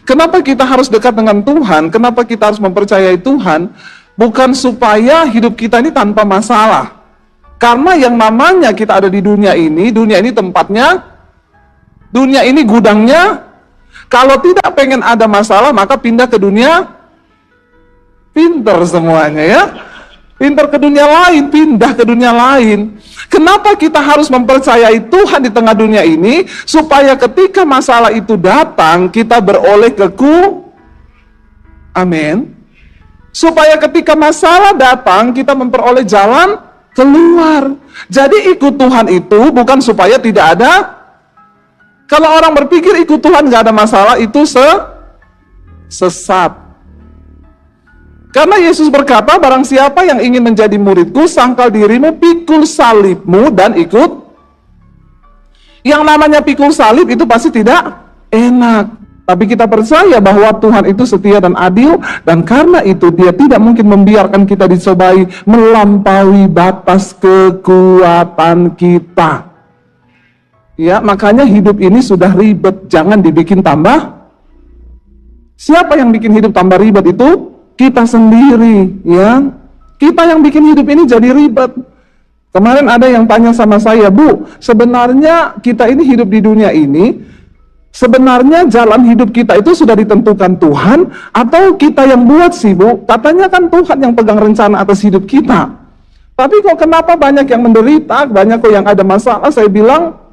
kenapa kita harus dekat dengan Tuhan? Kenapa kita harus mempercayai Tuhan? Bukan supaya hidup kita ini tanpa masalah. Karena yang namanya kita ada di dunia ini tempatnya, dunia ini gudangnya. Kalau tidak pengen ada masalah, maka pindah ke dunia. Pinter semuanya ya. Pinter ke dunia lain, pindah ke dunia lain. Kenapa kita harus mempercayai Tuhan di tengah dunia ini? Supaya ketika masalah itu datang, kita beroleh amin. Supaya ketika masalah datang, kita memperoleh jalan keluar. Jadi ikut Tuhan itu bukan supaya tidak ada. Kalau orang berpikir ikut Tuhan gak ada masalah, itu sesat. Karena Yesus berkata, barang siapa yang ingin menjadi muridku, sangkal dirimu, pikul salibmu, dan ikut. Yang namanya pikul salib itu pasti tidak enak. Tapi kita percaya bahwa Tuhan itu setia dan adil, dan karena itu Dia tidak mungkin membiarkan kita dicobai melampaui batas kekuatan kita. Ya, makanya hidup ini sudah ribet, jangan dibikin tambah. Siapa yang bikin hidup tambah ribet itu? Kita sendiri, ya. Kita yang bikin hidup ini jadi ribet. Kemarin ada yang tanya sama saya, Bu, sebenarnya kita ini hidup di dunia ini, sebenarnya jalan hidup kita itu sudah ditentukan Tuhan, atau kita yang buat sih, Bu? Katanya kan Tuhan yang pegang rencana atas hidup kita. Tapi kok kenapa banyak yang menderita, banyak kok yang ada masalah? Saya bilang,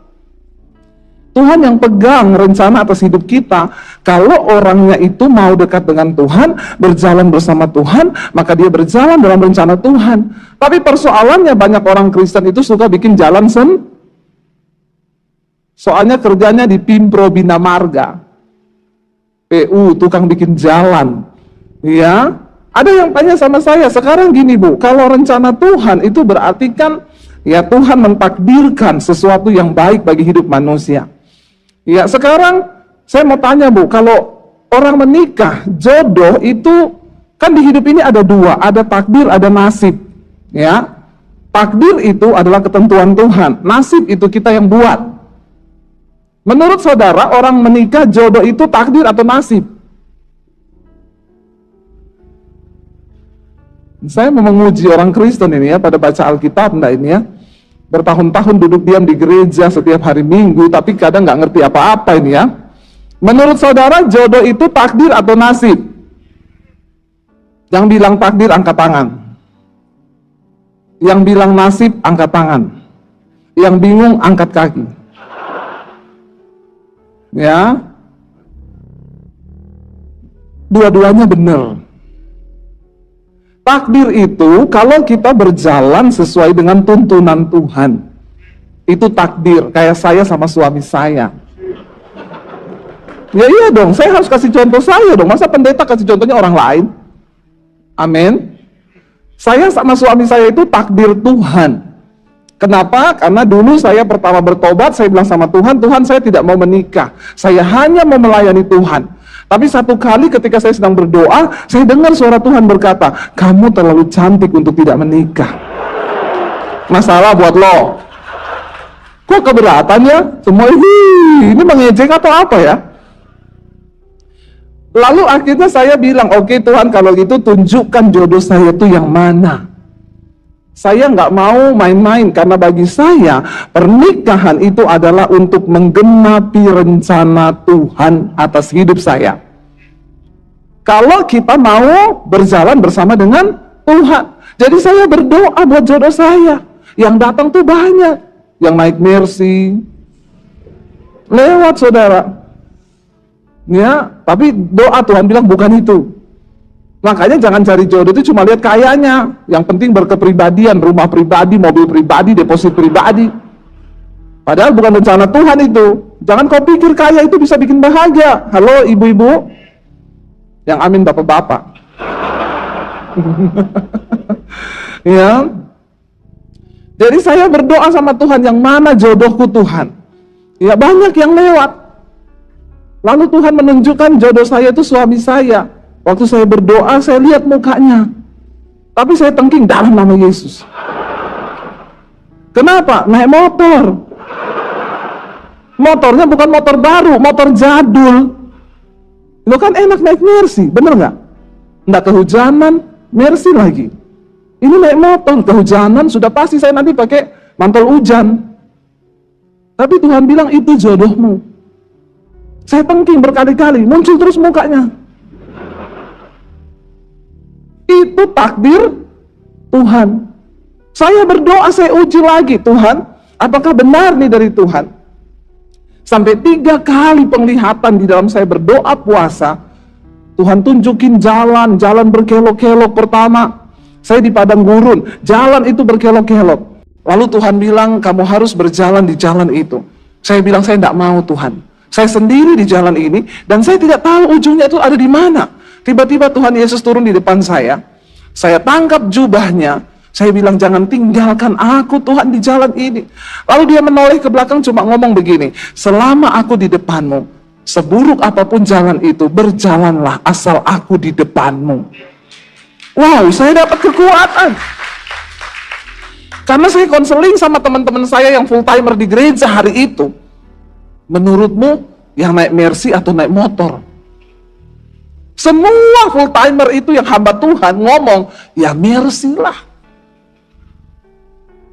Tuhan yang pegang rencana atas hidup kita. Kalau orangnya itu mau dekat dengan Tuhan, berjalan bersama Tuhan, maka dia berjalan dalam rencana Tuhan. Tapi persoalannya banyak orang Kristen itu suka bikin jalan soalnya kerjanya di Pimpro Bina Marga, PU, tukang bikin jalan. Ya, ada yang tanya sama saya, sekarang gini Bu, kalau rencana Tuhan itu berarti kan, ya Tuhan mentakdirkan sesuatu yang baik bagi hidup manusia. Ya, sekarang saya mau tanya Bu, kalau orang menikah, jodoh itu kan di hidup ini ada dua, ada takdir, ada nasib. Ya, takdir itu adalah ketentuan Tuhan, nasib itu kita yang buat. Menurut saudara, orang menikah, jodoh itu takdir atau nasib? Saya mau menguji orang Kristen ini ya, pada baca Alkitab enggak ini ya. Bertahun-tahun duduk diam di gereja setiap hari Minggu, tapi kadang nggak ngerti apa-apa ini ya. Menurut saudara, jodoh itu takdir atau nasib? Yang bilang takdir, angkat tangan. Yang bilang nasib, angkat tangan. Yang bingung, angkat kaki. Ya, dua-duanya benar. Takdir itu kalau kita berjalan sesuai dengan tuntunan Tuhan, itu takdir. Kayak saya sama suami saya. Ya iya dong, saya harus kasih contoh saya dong. Masa pendeta kasih contohnya orang lain? Amin. Saya sama suami saya itu takdir Tuhan. Kenapa? Karena dulu saya pertama bertobat, saya bilang sama Tuhan, Tuhan saya tidak mau menikah. Saya hanya mau melayani Tuhan. Tapi satu kali ketika saya sedang berdoa, saya dengar suara Tuhan berkata, kamu terlalu cantik untuk tidak menikah. Masalah buat lo. Kok keberatan ya? Semua ini mengejek atau apa ya? Lalu akhirnya saya bilang, oke Tuhan kalau gitu tunjukkan jodoh saya itu yang mana. Saya nggak mau main-main, karena bagi saya pernikahan itu adalah untuk menggenapi rencana Tuhan atas hidup saya. Kalau kita mau berjalan bersama dengan Tuhan. Jadi saya berdoa buat jodoh saya. Yang datang tuh banyak. Yang naik Mercy. Lewat saudara. Ya, tapi doa Tuhan bilang bukan itu. Makanya jangan cari jodoh itu cuma lihat kayanya. Yang penting berkepribadian, rumah pribadi, mobil pribadi, deposit pribadi. Padahal bukan rencana Tuhan itu. Jangan kau pikir kaya itu bisa bikin bahagia. Halo ibu-ibu. Yang amin bapak-bapak. Ya. Jadi saya berdoa sama Tuhan, yang mana jodohku Tuhan. Ya banyak yang lewat. Lalu Tuhan menunjukkan jodoh saya itu suami saya. Waktu saya berdoa, saya lihat mukanya. Tapi saya tengking dalam nama Yesus. Kenapa? Naik motor. Motornya bukan motor baru, motor jadul. Lo kan enak naik Mercy, bener nggak? Nggak kehujanan, Mercy lagi. Ini naik motor, kehujanan, sudah pasti saya nanti pakai mantel hujan. Tapi Tuhan bilang itu jodohmu. Saya tengking berkali-kali, muncul terus mukanya. Itu takdir Tuhan. Saya berdoa, saya uji lagi, Tuhan, apakah benar nih dari Tuhan? Sampai 3 kali penglihatan di dalam saya berdoa puasa. Tuhan tunjukin jalan berkelok-kelok. Pertama, saya di padang gurun, jalan itu berkelok-kelok. Lalu Tuhan bilang, kamu harus berjalan di jalan itu. Saya bilang, saya tidak mau Tuhan. Saya sendiri di jalan ini, dan saya tidak tahu ujungnya itu ada di mana. Tiba-tiba Tuhan Yesus turun di depan saya tangkap jubahnya, saya bilang jangan tinggalkan aku Tuhan di jalan ini. Lalu dia menoleh ke belakang cuma ngomong begini, selama aku di depanmu, Seburuk apapun jalan itu, berjalanlah asal aku di depanmu. Wow, saya dapat kekuatan. Karena saya konseling sama teman-teman saya yang full timer di gereja hari itu. Menurutmu yang naik Mercy atau naik motor? Semua full timer itu yang hamba Tuhan ngomong, ya Mercy lah.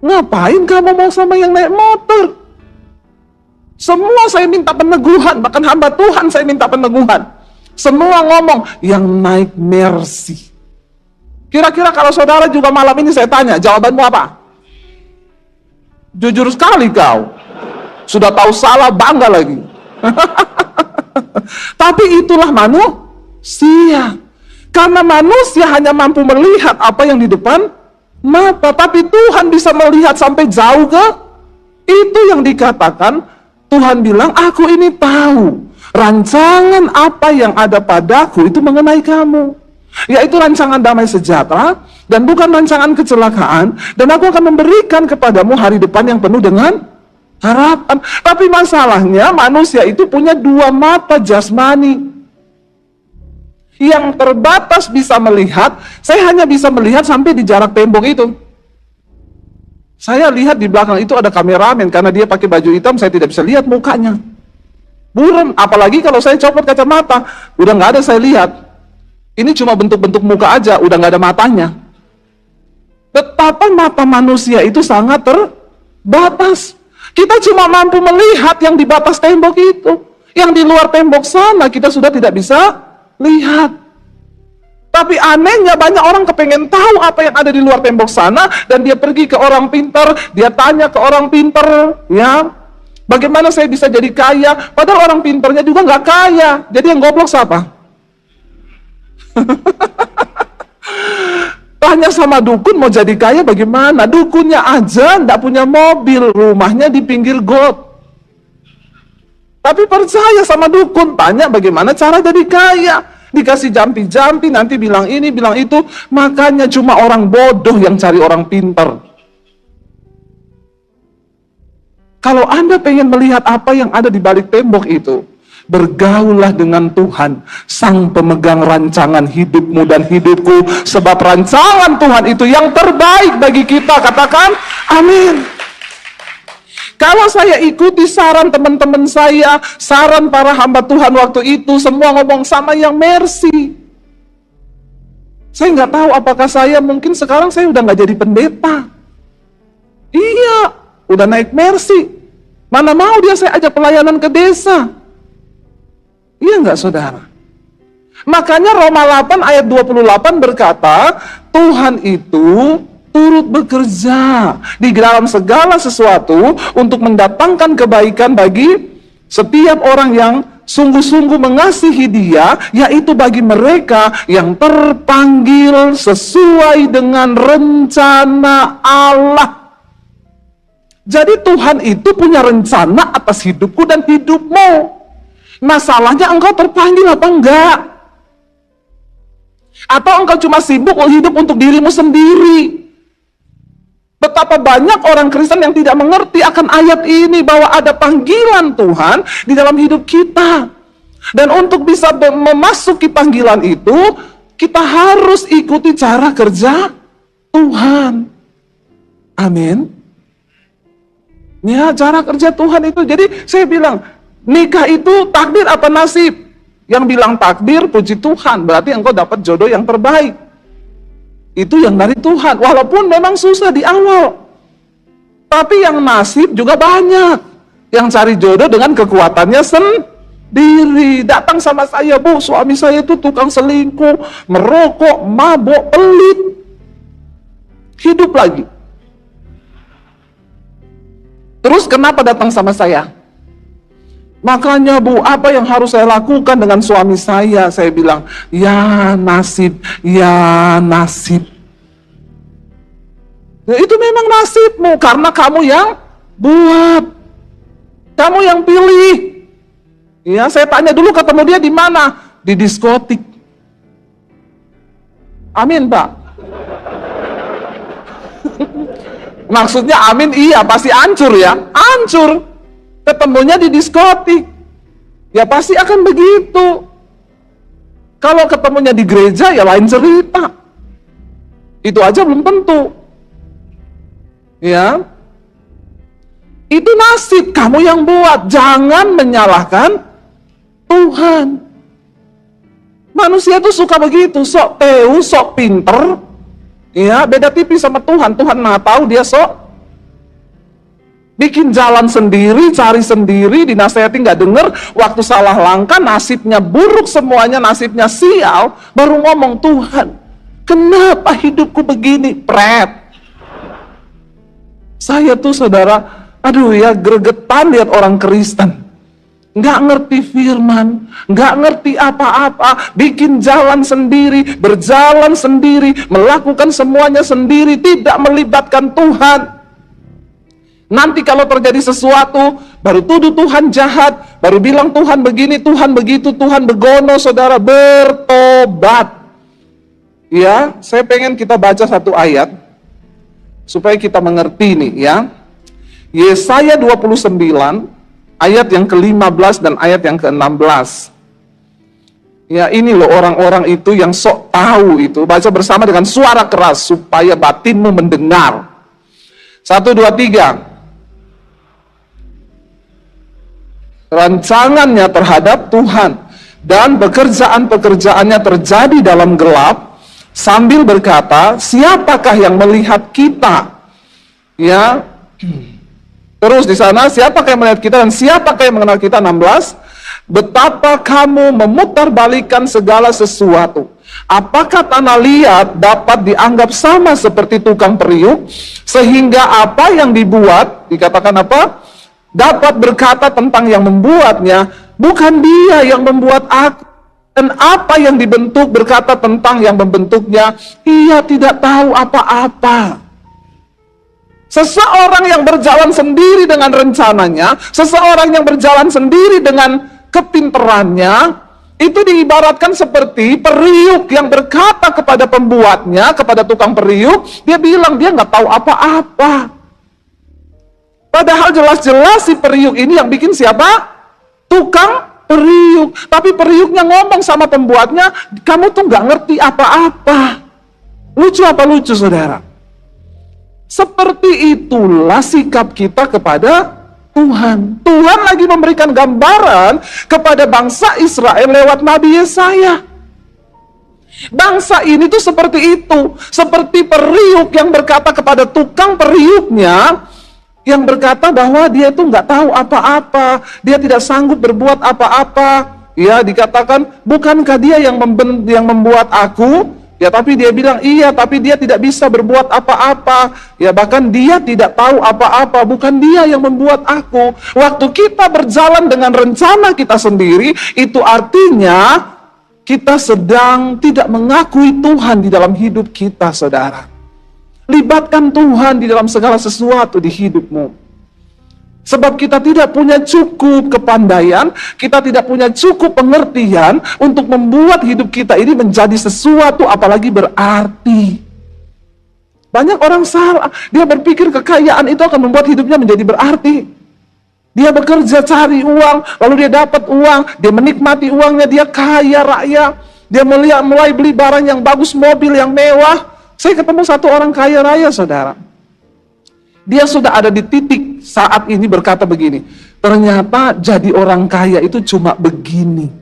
Ngapain kamu mau sama yang naik motor? Semua saya minta peneguhan, bahkan hamba Tuhan saya minta peneguhan. Semua ngomong, yang naik Mercy. Kira-kira kalau saudara juga malam ini saya tanya, jawabanmu apa? Jujur sekali kau. Sudah tahu salah, bangga lagi. Tapi itulah manusia. Karena manusia hanya mampu melihat apa yang di depan mata. Tapi Tuhan bisa melihat sampai jauh ke. Itu yang dikatakan Tuhan bilang, aku ini tahu rancangan apa yang ada padaku itu mengenai kamu. Yaitu rancangan damai sejahtera dan bukan rancangan kecelakaan. Dan aku akan memberikan kepadamu hari depan yang penuh dengan harapan. Tapi masalahnya manusia itu punya dua mata jasmani. Yang terbatas bisa melihat, saya hanya bisa melihat sampai di jarak tembok itu. Saya lihat di belakang itu ada kameramen, karena dia pakai baju hitam, saya tidak bisa lihat mukanya. Buram, apalagi kalau saya copot kacamata, udah nggak ada saya lihat. Ini cuma bentuk-bentuk muka aja, udah nggak ada matanya. Betapa mata manusia itu sangat terbatas. Kita cuma mampu melihat yang di batas tembok itu. Yang di luar tembok sana kita sudah tidak bisa lihat. Tapi anehnya banyak orang kepengen tahu apa yang ada di luar tembok sana, dan dia pergi ke orang pintar, dia tanya ke orang pintar, ya, bagaimana saya bisa jadi kaya? Padahal orang pintarnya juga nggak kaya. Jadi yang goblok siapa? Tanya sama dukun mau jadi kaya bagaimana? Dukunnya aja nggak punya mobil, rumahnya di pinggir got. Tapi percaya sama dukun, tanya bagaimana cara jadi kaya. Dikasih jampi-jampi, nanti bilang ini, bilang itu. Makanya cuma orang bodoh yang cari orang pintar. Kalau Anda pengen melihat apa yang ada di balik tembok itu, bergaullah dengan Tuhan, Sang pemegang rancangan hidupmu dan hidupku. Sebab rancangan Tuhan itu yang terbaik bagi kita. Katakan, amin. Kalau saya ikuti saran teman-teman saya, saran para hamba Tuhan waktu itu, semua ngomong sama yang Mercy. Saya nggak tahu apakah saya, mungkin sekarang saya udah nggak jadi pendeta. Iya, udah naik Mercy. Mana mau dia saya ajak pelayanan ke desa. Iya nggak saudara? Makanya Roma 8 ayat 28 berkata, Tuhan itu turut bekerja di dalam segala sesuatu untuk mendatangkan kebaikan bagi setiap orang yang sungguh-sungguh mengasihi Dia, yaitu bagi mereka yang terpanggil sesuai dengan rencana Allah. Jadi Tuhan itu punya rencana atas hidupku dan hidupmu. Masalahnya engkau terpanggil apa enggak? Atau engkau cuma sibuk hidup untuk dirimu sendiri? Betapa banyak orang Kristen yang tidak mengerti akan ayat ini, bahwa ada panggilan Tuhan di dalam hidup kita. Dan untuk bisa memasuki panggilan itu, kita harus ikuti cara kerja Tuhan. Amin. Ya, cara kerja Tuhan itu. Jadi saya bilang, nikah itu takdir apa nasib? Yang bilang takdir, puji Tuhan, berarti engkau dapat jodoh yang terbaik. Itu yang dari Tuhan, walaupun memang susah di awal. Tapi yang nasib juga banyak. Yang cari jodoh dengan kekuatannya sendiri. Datang sama saya, Bu, suami saya itu tukang selingkuh, merokok, mabok, pelit. Hidup lagi. Terus kenapa datang sama saya? Makanya, Bu, apa yang harus saya lakukan dengan suami saya? Saya bilang, ya nasib, ya nasib. Ya, itu memang nasibmu, karena kamu yang buat. Kamu yang pilih. Ya, saya tanya dulu, ketemu dia di mana? Di diskotik. Amin, Pak. Maksudnya amin, iya, pasti hancur ya. Hancur. Ketemunya di diskotik. Ya pasti akan begitu. Kalau ketemunya di gereja ya lain cerita. Itu aja belum tentu. Ya. Itu nasib kamu yang buat. Jangan menyalahkan Tuhan. Manusia itu suka begitu, sok tahu, sok pinter. Ya, beda tipis sama Tuhan. Tuhan Maha tahu, dia sok bikin jalan sendiri, cari sendiri, dinasehati nggak denger, waktu salah langkah, nasibnya buruk semuanya, nasibnya sial, baru ngomong, Tuhan, kenapa hidupku begini? Pret. Saya tuh saudara, aduh ya, gregetan lihat orang Kristen. Nggak ngerti firman, nggak ngerti apa-apa, bikin jalan sendiri, berjalan sendiri, melakukan semuanya sendiri, tidak melibatkan Tuhan. Nanti kalau terjadi sesuatu, baru tuduh Tuhan jahat, baru bilang Tuhan begini, Tuhan begitu, Tuhan begono, saudara, bertobat. Ya, saya pengen kita baca satu ayat, supaya kita mengerti nih ya. Yesaya 29, ayat yang ke-15 dan ayat yang ke-16. Ya, ini loh orang-orang itu yang sok tahu itu, baca bersama dengan suara keras, supaya batinmu mendengar. 1, 2, 3. Rancangannya terhadap Tuhan dan pekerjaan-pekerjaannya terjadi dalam gelap, sambil berkata, siapakah yang melihat kita? Ya, terus di sana, siapakah yang melihat kita dan siapakah yang mengenal kita? 16. Betapa kamu memutarbalikkan segala sesuatu. Apakah tanah liat dapat dianggap sama seperti tukang periuk, sehingga apa yang dibuat, dikatakan apa? Dapat berkata tentang yang membuatnya, bukan dia yang membuat aku. Dan apa yang dibentuk berkata tentang yang membentuknya, ia tidak tahu apa-apa. Seseorang yang berjalan sendiri dengan rencananya, seseorang yang berjalan sendiri dengan kepinterannya, itu diibaratkan seperti periuk yang berkata kepada pembuatnya, kepada tukang periuk, dia bilang dia nggak tahu apa-apa. Padahal jelas-jelas si periuk ini yang bikin siapa? Tukang periuk. Tapi periuknya ngomong sama pembuatnya, kamu tuh nggak ngerti apa-apa. Lucu apa lucu, saudara? Seperti itulah sikap kita kepada Tuhan. Tuhan lagi memberikan gambaran kepada bangsa Israel lewat Nabi Yesaya. Bangsa ini tuh seperti itu. Seperti periuk yang berkata kepada tukang periuknya, yang berkata bahwa dia itu nggak tahu apa-apa, dia tidak sanggup berbuat apa-apa. Ya, dikatakan, bukankah dia yang membuat aku? Ya, tapi dia bilang, iya, tapi dia tidak bisa berbuat apa-apa. Ya, bahkan dia tidak tahu apa-apa, bukan dia yang membuat aku. Waktu kita berjalan dengan rencana kita sendiri, itu artinya kita sedang tidak mengakui Tuhan di dalam hidup kita, saudara. Libatkan Tuhan di dalam segala sesuatu di hidupmu. Sebab kita tidak punya cukup kepandaian, kita tidak punya cukup pengertian untuk membuat hidup kita ini menjadi sesuatu apalagi berarti. Banyak orang salah, dia berpikir kekayaan itu akan membuat hidupnya menjadi berarti. Dia bekerja cari uang, lalu dia dapat uang, dia menikmati uangnya, dia kaya raya, dia mulai beli barang yang bagus, mobil yang mewah. Saya ketemu satu orang kaya raya, saudara. Dia sudah ada di titik saat ini berkata begini, ternyata jadi orang kaya itu cuma begini.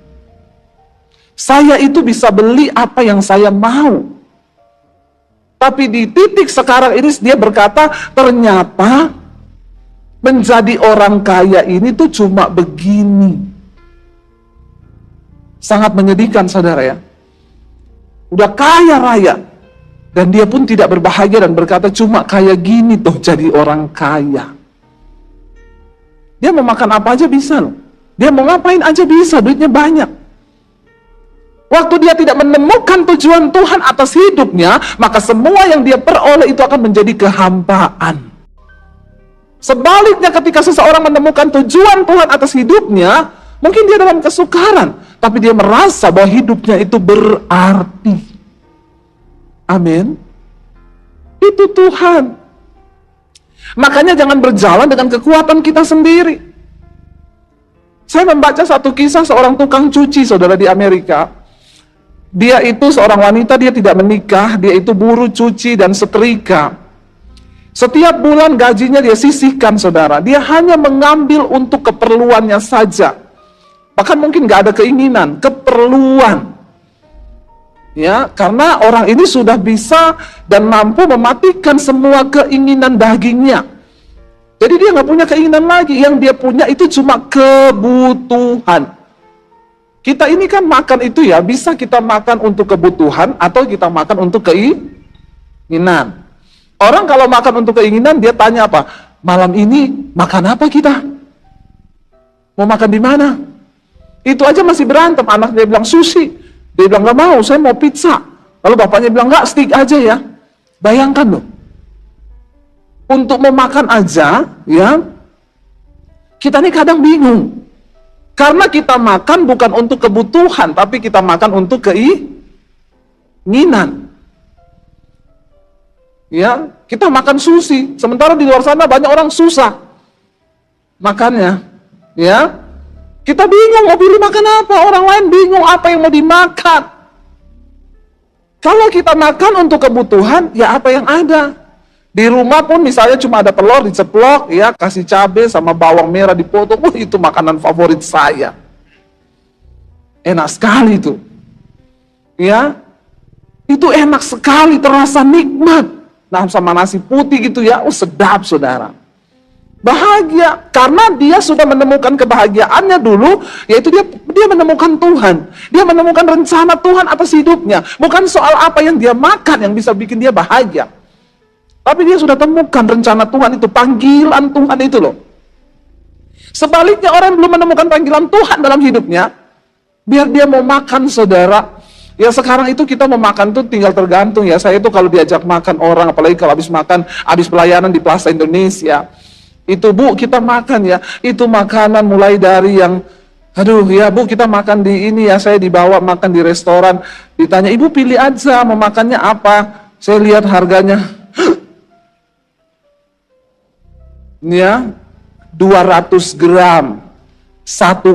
Saya itu bisa beli apa yang saya mau. Tapi di titik sekarang ini dia berkata, ternyata menjadi orang kaya ini tuh cuma begini. Sangat menyedihkan, saudara ya. Udah kaya raya. Dan dia pun tidak berbahagia dan berkata, cuma kayak gini tuh jadi orang kaya. Dia mau makan apa aja bisa loh. Dia mau ngapain aja bisa, duitnya banyak. Waktu dia tidak menemukan tujuan Tuhan atas hidupnya, maka semua yang dia peroleh itu akan menjadi kehampaan. Sebaliknya ketika seseorang menemukan tujuan Tuhan atas hidupnya, mungkin dia dalam kesukaran, tapi dia merasa bahwa hidupnya itu berarti. Amin. Itu Tuhan. Makanya jangan berjalan dengan kekuatan kita sendiri. Saya membaca satu kisah seorang tukang cuci, saudara, di Amerika. Dia itu seorang wanita, dia tidak menikah, dia itu buruh cuci dan setrika. Setiap bulan gajinya dia sisihkan, saudara. Dia hanya mengambil untuk keperluannya saja. Bahkan mungkin gak ada keinginan, keperluan. Ya, karena orang ini sudah bisa dan mampu mematikan semua keinginan dagingnya. Jadi dia nggak punya keinginan lagi, yang dia punya itu cuma kebutuhan. Kita ini kan makan itu ya, bisa kita makan untuk kebutuhan atau kita makan untuk keinginan. Orang kalau makan untuk keinginan, dia tanya apa? Malam ini makan apa kita? Mau makan di mana? Itu aja masih berantem. Anaknya bilang sushi, dia bilang nggak mau, saya mau pizza. Lalu bapaknya bilang nggak, steak aja ya. Bayangkan loh. Untuk memakan aja, ya, kita ini kadang bingung. Karena kita makan bukan untuk kebutuhan, tapi kita makan untuk keinginan. Ya, kita makan sushi, sementara di luar sana banyak orang susah makannya. Ya, kita bingung mau pilih makan apa, orang lain bingung apa yang mau dimakan. Kalau kita makan untuk kebutuhan, ya apa yang ada. Di rumah pun misalnya cuma ada telur diceplok, ya, kasih cabai sama bawang merah dipotong, itu makanan favorit saya. Enak sekali itu. Ya. Itu enak sekali, terasa nikmat. Nah, sama nasi putih gitu ya, sedap, saudara. Bahagia karena dia sudah menemukan kebahagiaannya dulu, yaitu dia menemukan Tuhan. Dia menemukan rencana Tuhan atas hidupnya. Bukan soal apa yang dia makan yang bisa bikin dia bahagia. Tapi dia sudah temukan rencana Tuhan itu, panggilan Tuhan itu loh. Sebaliknya orang yang belum menemukan panggilan Tuhan dalam hidupnya, biar dia mau makan, saudara. Ya sekarang itu kita mau makan tuh tinggal tergantung ya. Saya itu kalau diajak makan orang, apalagi kalau habis makan, habis pelayanan di Plaza Indonesia. Itu Bu, kita makan ya. Itu makanan mulai dari yang, aduh ya Bu, kita makan di ini ya. Saya dibawa makan di restoran. Ditanya, Ibu pilih aja mau makannya apa. Saya lihat harganya. Ya, 200 gram 1,6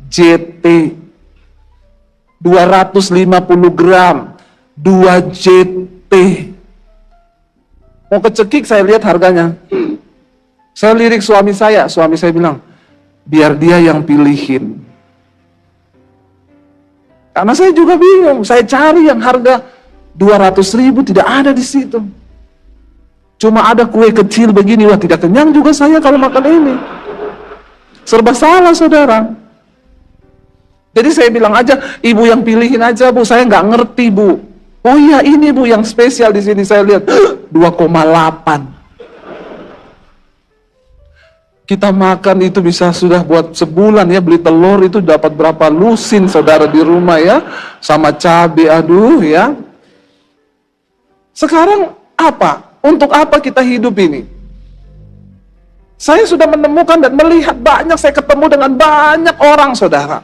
JT, 250 gram 2 JT. Mau kecekik, saya lihat harganya. Saya lirik suami saya bilang, biar dia yang pilihin. Karena saya juga bingung, saya cari yang harga 200.000 tidak ada di situ. Cuma ada kue kecil begini, wah tidak kenyang juga saya kalau makan ini. Serba salah, saudara. Jadi saya bilang aja, Ibu yang pilihin aja Bu, saya nggak ngerti Bu. Oh iya ini Bu yang spesial di sini, saya lihat 2,8. Kita makan itu bisa sudah buat sebulan ya, beli telur itu dapat berapa lusin, saudara, di rumah ya, sama cabai, aduh ya. Sekarang apa? Untuk apa kita hidup ini? Saya sudah menemukan dan melihat banyak, saya ketemu dengan banyak orang, saudara.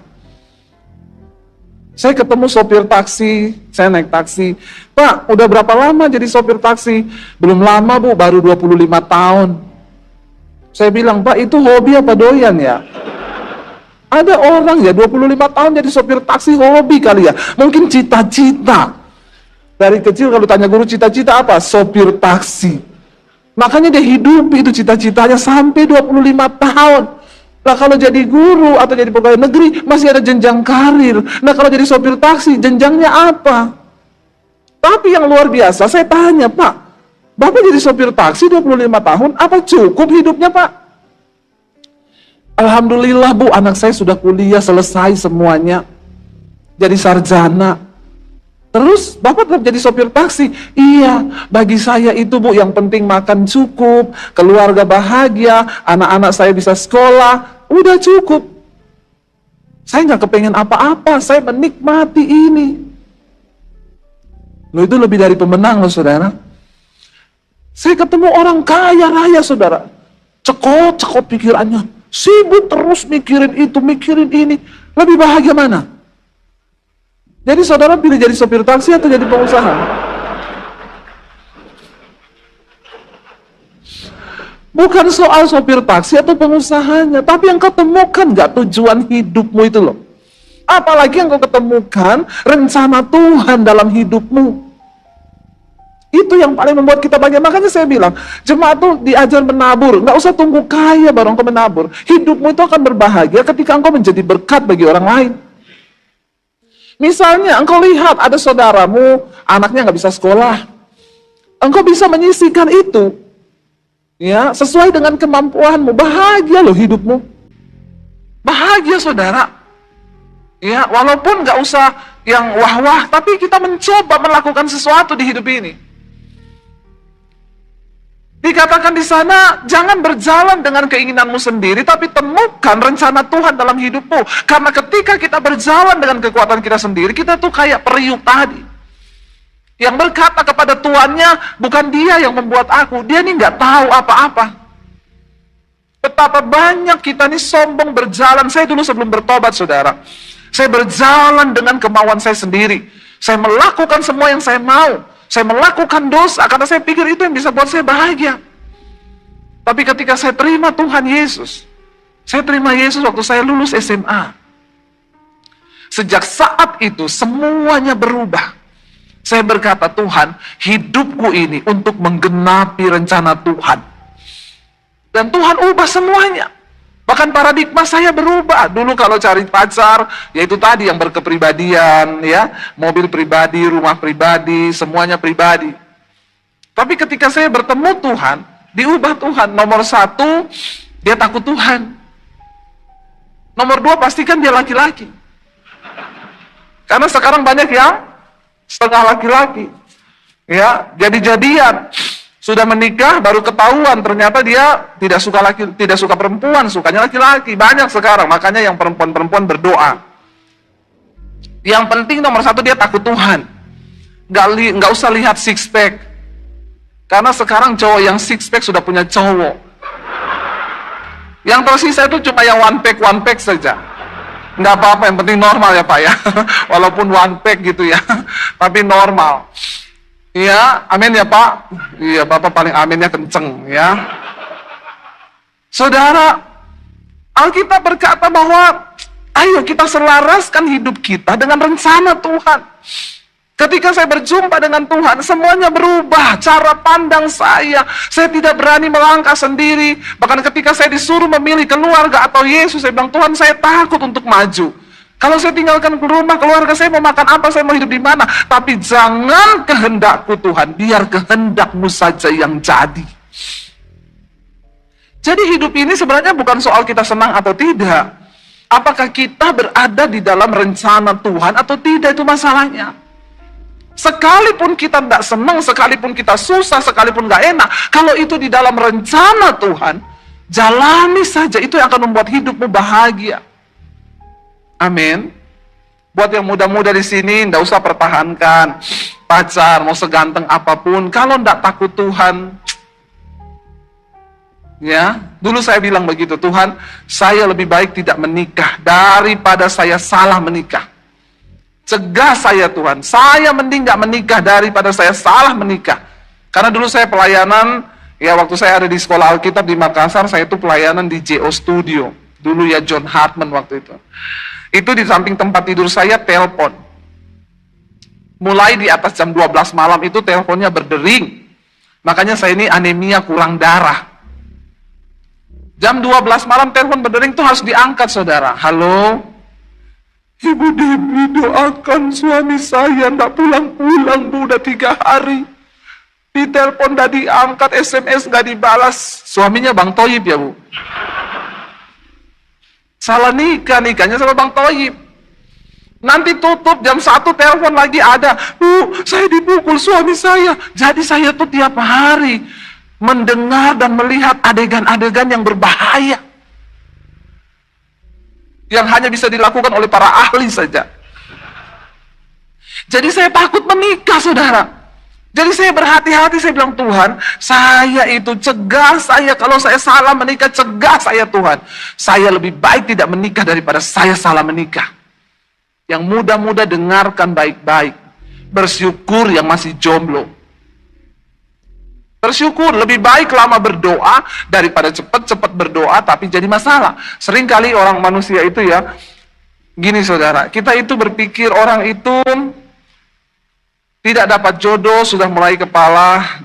Saya ketemu sopir taksi, saya naik taksi. Pak, udah berapa lama jadi sopir taksi? Belum lama Bu, baru 25 tahun. Saya bilang, Pak itu hobi apa doyan ya? Ada orang ya 25 tahun jadi sopir taksi hobi kali ya. Mungkin cita-cita. Dari kecil kalau tanya guru cita-cita apa? Sopir taksi. Makanya dia hidup itu cita-citanya sampai 25 tahun. Nah kalau jadi guru atau jadi pegawai negeri masih ada jenjang karir. Nah kalau jadi sopir taksi jenjangnya apa? Tapi yang luar biasa, saya tanya, Pak, Bapak jadi sopir taksi 25 tahun, apa cukup hidupnya Pak? Alhamdulillah Bu, anak saya sudah kuliah selesai semuanya. Jadi sarjana. Terus Bapak tetap jadi sopir taksi? Iya, bagi saya itu Bu, yang penting makan cukup, keluarga bahagia, anak-anak saya bisa sekolah, udah cukup. Saya nggak kepengen apa-apa, saya menikmati ini. Loh itu lebih dari pemenang loh saudara. Saya ketemu orang kaya raya saudara, cekot pikirannya, sibuk terus mikirin itu, mikirin ini, lebih bahagia mana? Jadi saudara pilih jadi sopir taksi atau jadi pengusaha? Bukan soal sopir taksi atau pengusahanya, tapi yang kau temukan gak tujuan hidupmu itu loh. Apalagi yang kau ketemukan rencana Tuhan dalam hidupmu. Itu yang paling membuat kita bahagia. Makanya saya bilang, jemaat tuh diajar menabur. Nggak usah tunggu kaya baru engkau menabur. Hidupmu itu akan berbahagia ketika engkau menjadi berkat bagi orang lain. Misalnya, engkau lihat ada saudaramu, anaknya nggak bisa sekolah. Engkau bisa menyisihkan itu, ya, sesuai dengan kemampuanmu. Bahagia loh hidupmu. Bahagia saudara. Ya, walaupun nggak usah yang wah-wah, tapi kita mencoba melakukan sesuatu di hidup ini. Dikatakan di sana, jangan berjalan dengan keinginanmu sendiri, tapi temukan rencana Tuhan dalam hidupmu. Karena ketika kita berjalan dengan kekuatan kita sendiri, kita tuh kayak periuk tadi. Yang berkata kepada tuannya, bukan dia yang membuat aku, dia ini nggak tahu apa-apa. Betapa banyak kita ini sombong berjalan. Saya dulu sebelum bertobat, saudara, saya berjalan dengan kemauan saya sendiri. Saya melakukan semua yang saya mau. Saya melakukan dosa karena saya pikir itu yang bisa buat saya bahagia. Tapi ketika saya terima Tuhan Yesus, saya terima Yesus waktu saya lulus SMA. Sejak saat itu semuanya berubah. Saya berkata, Tuhan, hidupku ini untuk menggenapi rencana Tuhan. Dan Tuhan ubah semuanya. Bahkan paradigma saya berubah. Dulu kalau cari pacar, yaitu tadi yang berkepribadian, ya, mobil pribadi, rumah pribadi, semuanya pribadi. Tapi ketika saya bertemu Tuhan, diubah Tuhan. Nomor 1, dia takut Tuhan. Nomor 2, pastikan dia laki-laki. Karena sekarang banyak yang setengah laki-laki. Ya, jadi-jadian. Sudah menikah baru ketahuan ternyata dia tidak suka perempuan, sukanya laki-laki. Banyak sekarang, makanya yang perempuan-perempuan berdoa. Yang penting nomor 1 dia takut Tuhan. Nggak usah lihat six pack. Karena sekarang cowok yang six pack sudah punya cowok. Yang tersisa itu cuma yang one pack saja. Nggak apa-apa, yang penting normal ya Pak ya. Walaupun one pack gitu ya, tapi normal. Iya, amin ya Pak. Iya, Bapak paling aminnya kenceng ya. Saudara, Alkitab berkata bahwa ayo kita selaraskan hidup kita dengan rencana Tuhan. Ketika saya berjumpa dengan Tuhan, semuanya berubah. Cara pandang saya tidak berani melangkah sendiri. Bahkan ketika saya disuruh memilih keluarga atau Yesus, saya bilang, Tuhan, saya takut untuk maju. Kalau saya tinggalkan rumah, keluarga saya mau makan apa, saya mau hidup di mana. Tapi jangan kehendakku Tuhan, biar kehendakmu saja yang jadi. Jadi hidup ini sebenarnya bukan soal kita senang atau tidak. Apakah kita berada di dalam rencana Tuhan atau tidak, itu masalahnya. Sekalipun kita tidak senang, sekalipun kita susah, sekalipun gak enak, kalau itu di dalam rencana Tuhan, jalani saja, itu yang akan membuat hidupmu bahagia. Amin. Buat yang muda-muda di sini, nggak usah pertahankan pacar, mau seganteng apapun. Kalau nggak takut Tuhan, ya. Dulu saya bilang begitu, Tuhan, saya lebih baik tidak menikah daripada saya salah menikah. Cegah saya Tuhan, saya mending nggak menikah daripada saya salah menikah. Karena dulu saya pelayanan, ya waktu saya ada di sekolah Alkitab di Makassar, saya itu pelayanan di JO Studio. Dulu ya John Hartman waktu itu. Itu di samping tempat tidur saya telepon. Mulai di atas jam 12 malam itu teleponnya berdering. Makanya saya ini anemia, kurang darah. Jam 12 malam telepon berdering itu harus diangkat saudara. Halo? Ibu Debbie, doakan suami saya enggak pulang-pulang Bu, udah 3 hari. Di telepon enggak diangkat, SMS enggak dibalas. Suaminya Bang Toyib ya Bu. Salah nikahnya sama Bang Toyib. Nanti tutup jam 1 telepon lagi ada. Bu, saya dipukul suami saya. Jadi saya tuh tiap hari mendengar dan melihat adegan-adegan yang berbahaya. Yang hanya bisa dilakukan oleh para ahli saja. Jadi saya takut menikah saudara. Jadi saya berhati-hati, saya bilang, Tuhan, saya itu cegah saya, kalau saya salah menikah, cegah saya Tuhan. Saya lebih baik tidak menikah daripada saya salah menikah. Yang muda-muda dengarkan baik-baik. Bersyukur yang masih jomblo. Bersyukur, lebih baik lama berdoa daripada cepat-cepat berdoa tapi jadi masalah. Seringkali orang manusia itu ya, gini saudara, kita itu berpikir orang itu tidak dapat jodoh, sudah mulai kepala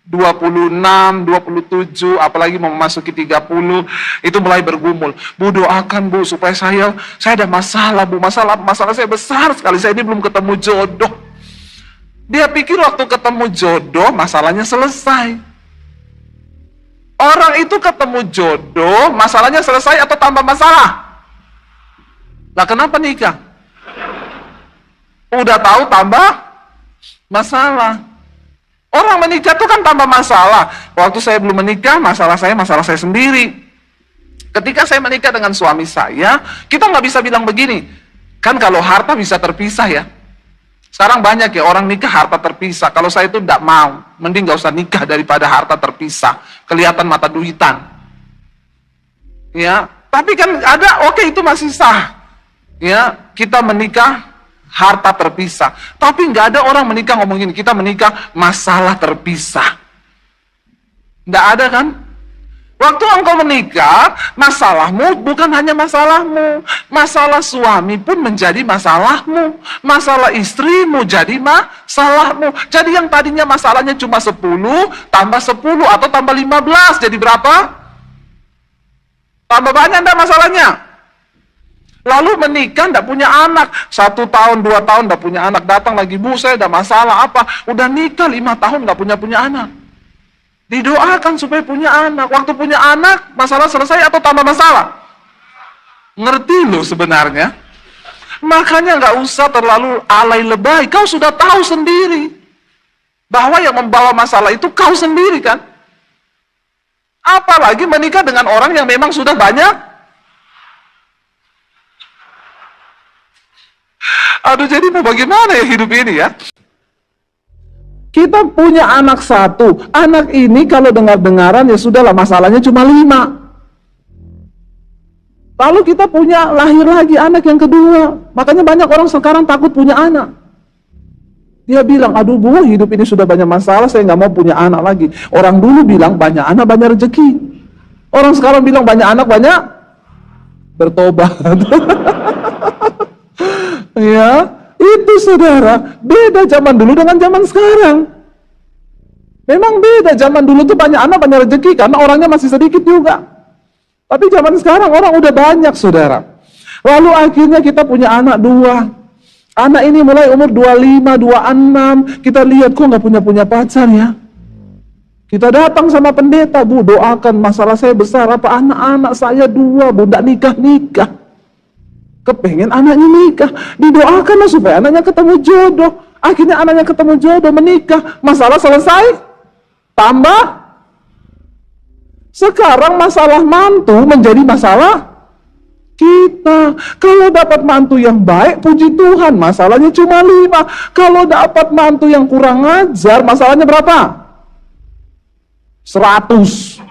26, 27, apalagi mau memasuki 30, itu mulai bergumul. Bu, doakan Bu, supaya saya ada masalah Bu, masalah saya besar sekali, saya ini belum ketemu jodoh. Dia pikir waktu ketemu jodoh, masalahnya selesai. Orang itu ketemu jodoh, masalahnya selesai atau tambah masalah? Lah kenapa nikah? Udah tahu tambah masalah. Orang menikah itu kan tambah masalah. Waktu saya belum menikah, masalah saya sendiri. Ketika saya menikah dengan suami saya, kita nggak bisa bilang begini. Kan kalau harta bisa terpisah ya. Sekarang banyak ya orang nikah harta terpisah. Kalau saya itu tidak mau, mending nggak usah nikah daripada harta terpisah. Kelihatan mata duitan. Ya, tapi kan ada, oke, itu masih sah. Ya, kita menikah harta terpisah. Tapi nggak ada orang menikah ngomong gini, kita menikah masalah terpisah. Nggak ada kan? Waktu engkau menikah, masalahmu bukan hanya masalahmu. Masalah suami pun menjadi masalahmu. Masalah istrimu jadi masalahmu. Jadi yang tadinya masalahnya cuma 10, tambah 10 atau tambah 15, jadi berapa? Tambah banyak enggak masalahnya? Lalu menikah enggak punya anak. 1 tahun, 2 tahun enggak punya anak. Datang lagi, Bu, saya ada masalah apa? Udah nikah 5 tahun enggak punya anak. Didoakan supaya punya anak. Waktu punya anak, masalah selesai atau tambah masalah? Ngerti loh sebenarnya. Makanya nggak usah terlalu alay lebay. Kau sudah tahu sendiri bahwa yang membawa masalah itu kau sendiri kan. Apalagi menikah dengan orang yang memang sudah banyak. Aduh, jadi mau bagaimana ya hidup ini ya? Kita punya anak 1, anak ini kalau dengar-dengaran ya sudahlah, masalahnya cuma 5. Lalu kita punya lahir lagi anak yang kedua, makanya banyak orang sekarang takut punya anak. Dia bilang, aduh Bu, hidup ini sudah banyak masalah, saya nggak mau punya anak lagi. Orang dulu bilang banyak anak banyak rezeki, orang sekarang bilang banyak anak banyak bertobat. Ya. Itu saudara, beda zaman dulu dengan zaman sekarang. Memang beda, zaman dulu tuh banyak anak banyak rezeki karena orangnya masih sedikit juga. Tapi zaman sekarang orang udah banyak saudara. Lalu akhirnya kita punya anak 2. Anak ini mulai umur 25, 26. Kita lihat kok nggak punya pacar ya. Kita datang sama pendeta, Bu, doakan masalah saya besar, apa anak-anak saya 2, Bu, nggak nikah. Kepengen anaknya nikah, didoakanlah supaya anaknya ketemu jodoh. Akhirnya anaknya ketemu jodoh, menikah, masalah selesai, tambah. Sekarang masalah mantu menjadi masalah kita. Kalau dapat mantu yang baik, puji Tuhan, masalahnya cuma 5. Kalau dapat mantu yang kurang ajar, masalahnya berapa? 100.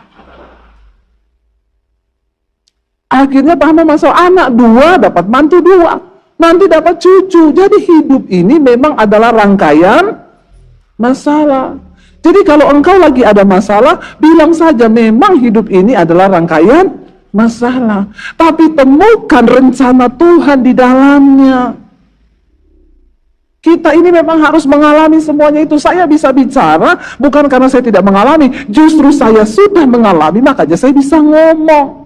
Akhirnya paham masalah anak 2, dapat mantu 2, nanti dapat cucu. Jadi hidup ini memang adalah rangkaian masalah. Jadi kalau engkau lagi ada masalah, bilang saja memang hidup ini adalah rangkaian masalah. Tapi temukan rencana Tuhan di dalamnya. Kita ini memang harus mengalami semuanya itu. Saya bisa bicara bukan karena saya tidak mengalami, justru saya sudah mengalami, makanya saya bisa ngomong.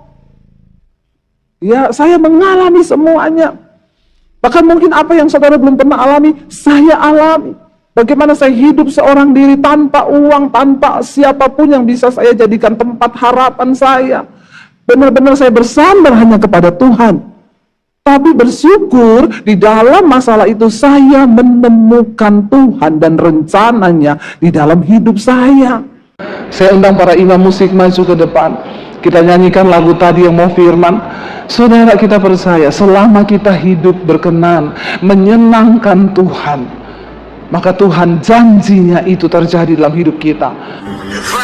Ya, saya mengalami semuanya. Bahkan mungkin apa yang saudara belum pernah alami, saya alami. Bagaimana saya hidup seorang diri tanpa uang, tanpa siapapun yang bisa saya jadikan tempat harapan saya. Benar-benar saya bersandar hanya kepada Tuhan. Tapi bersyukur di dalam masalah itu saya menemukan Tuhan dan rencananya di dalam hidup saya. Saya undang para imam musik maju ke depan. Kita nyanyikan lagu tadi yang mau firman. Saudara, kita percaya selama kita hidup berkenan, menyenangkan Tuhan, maka Tuhan janjinya itu terjadi dalam hidup kita. If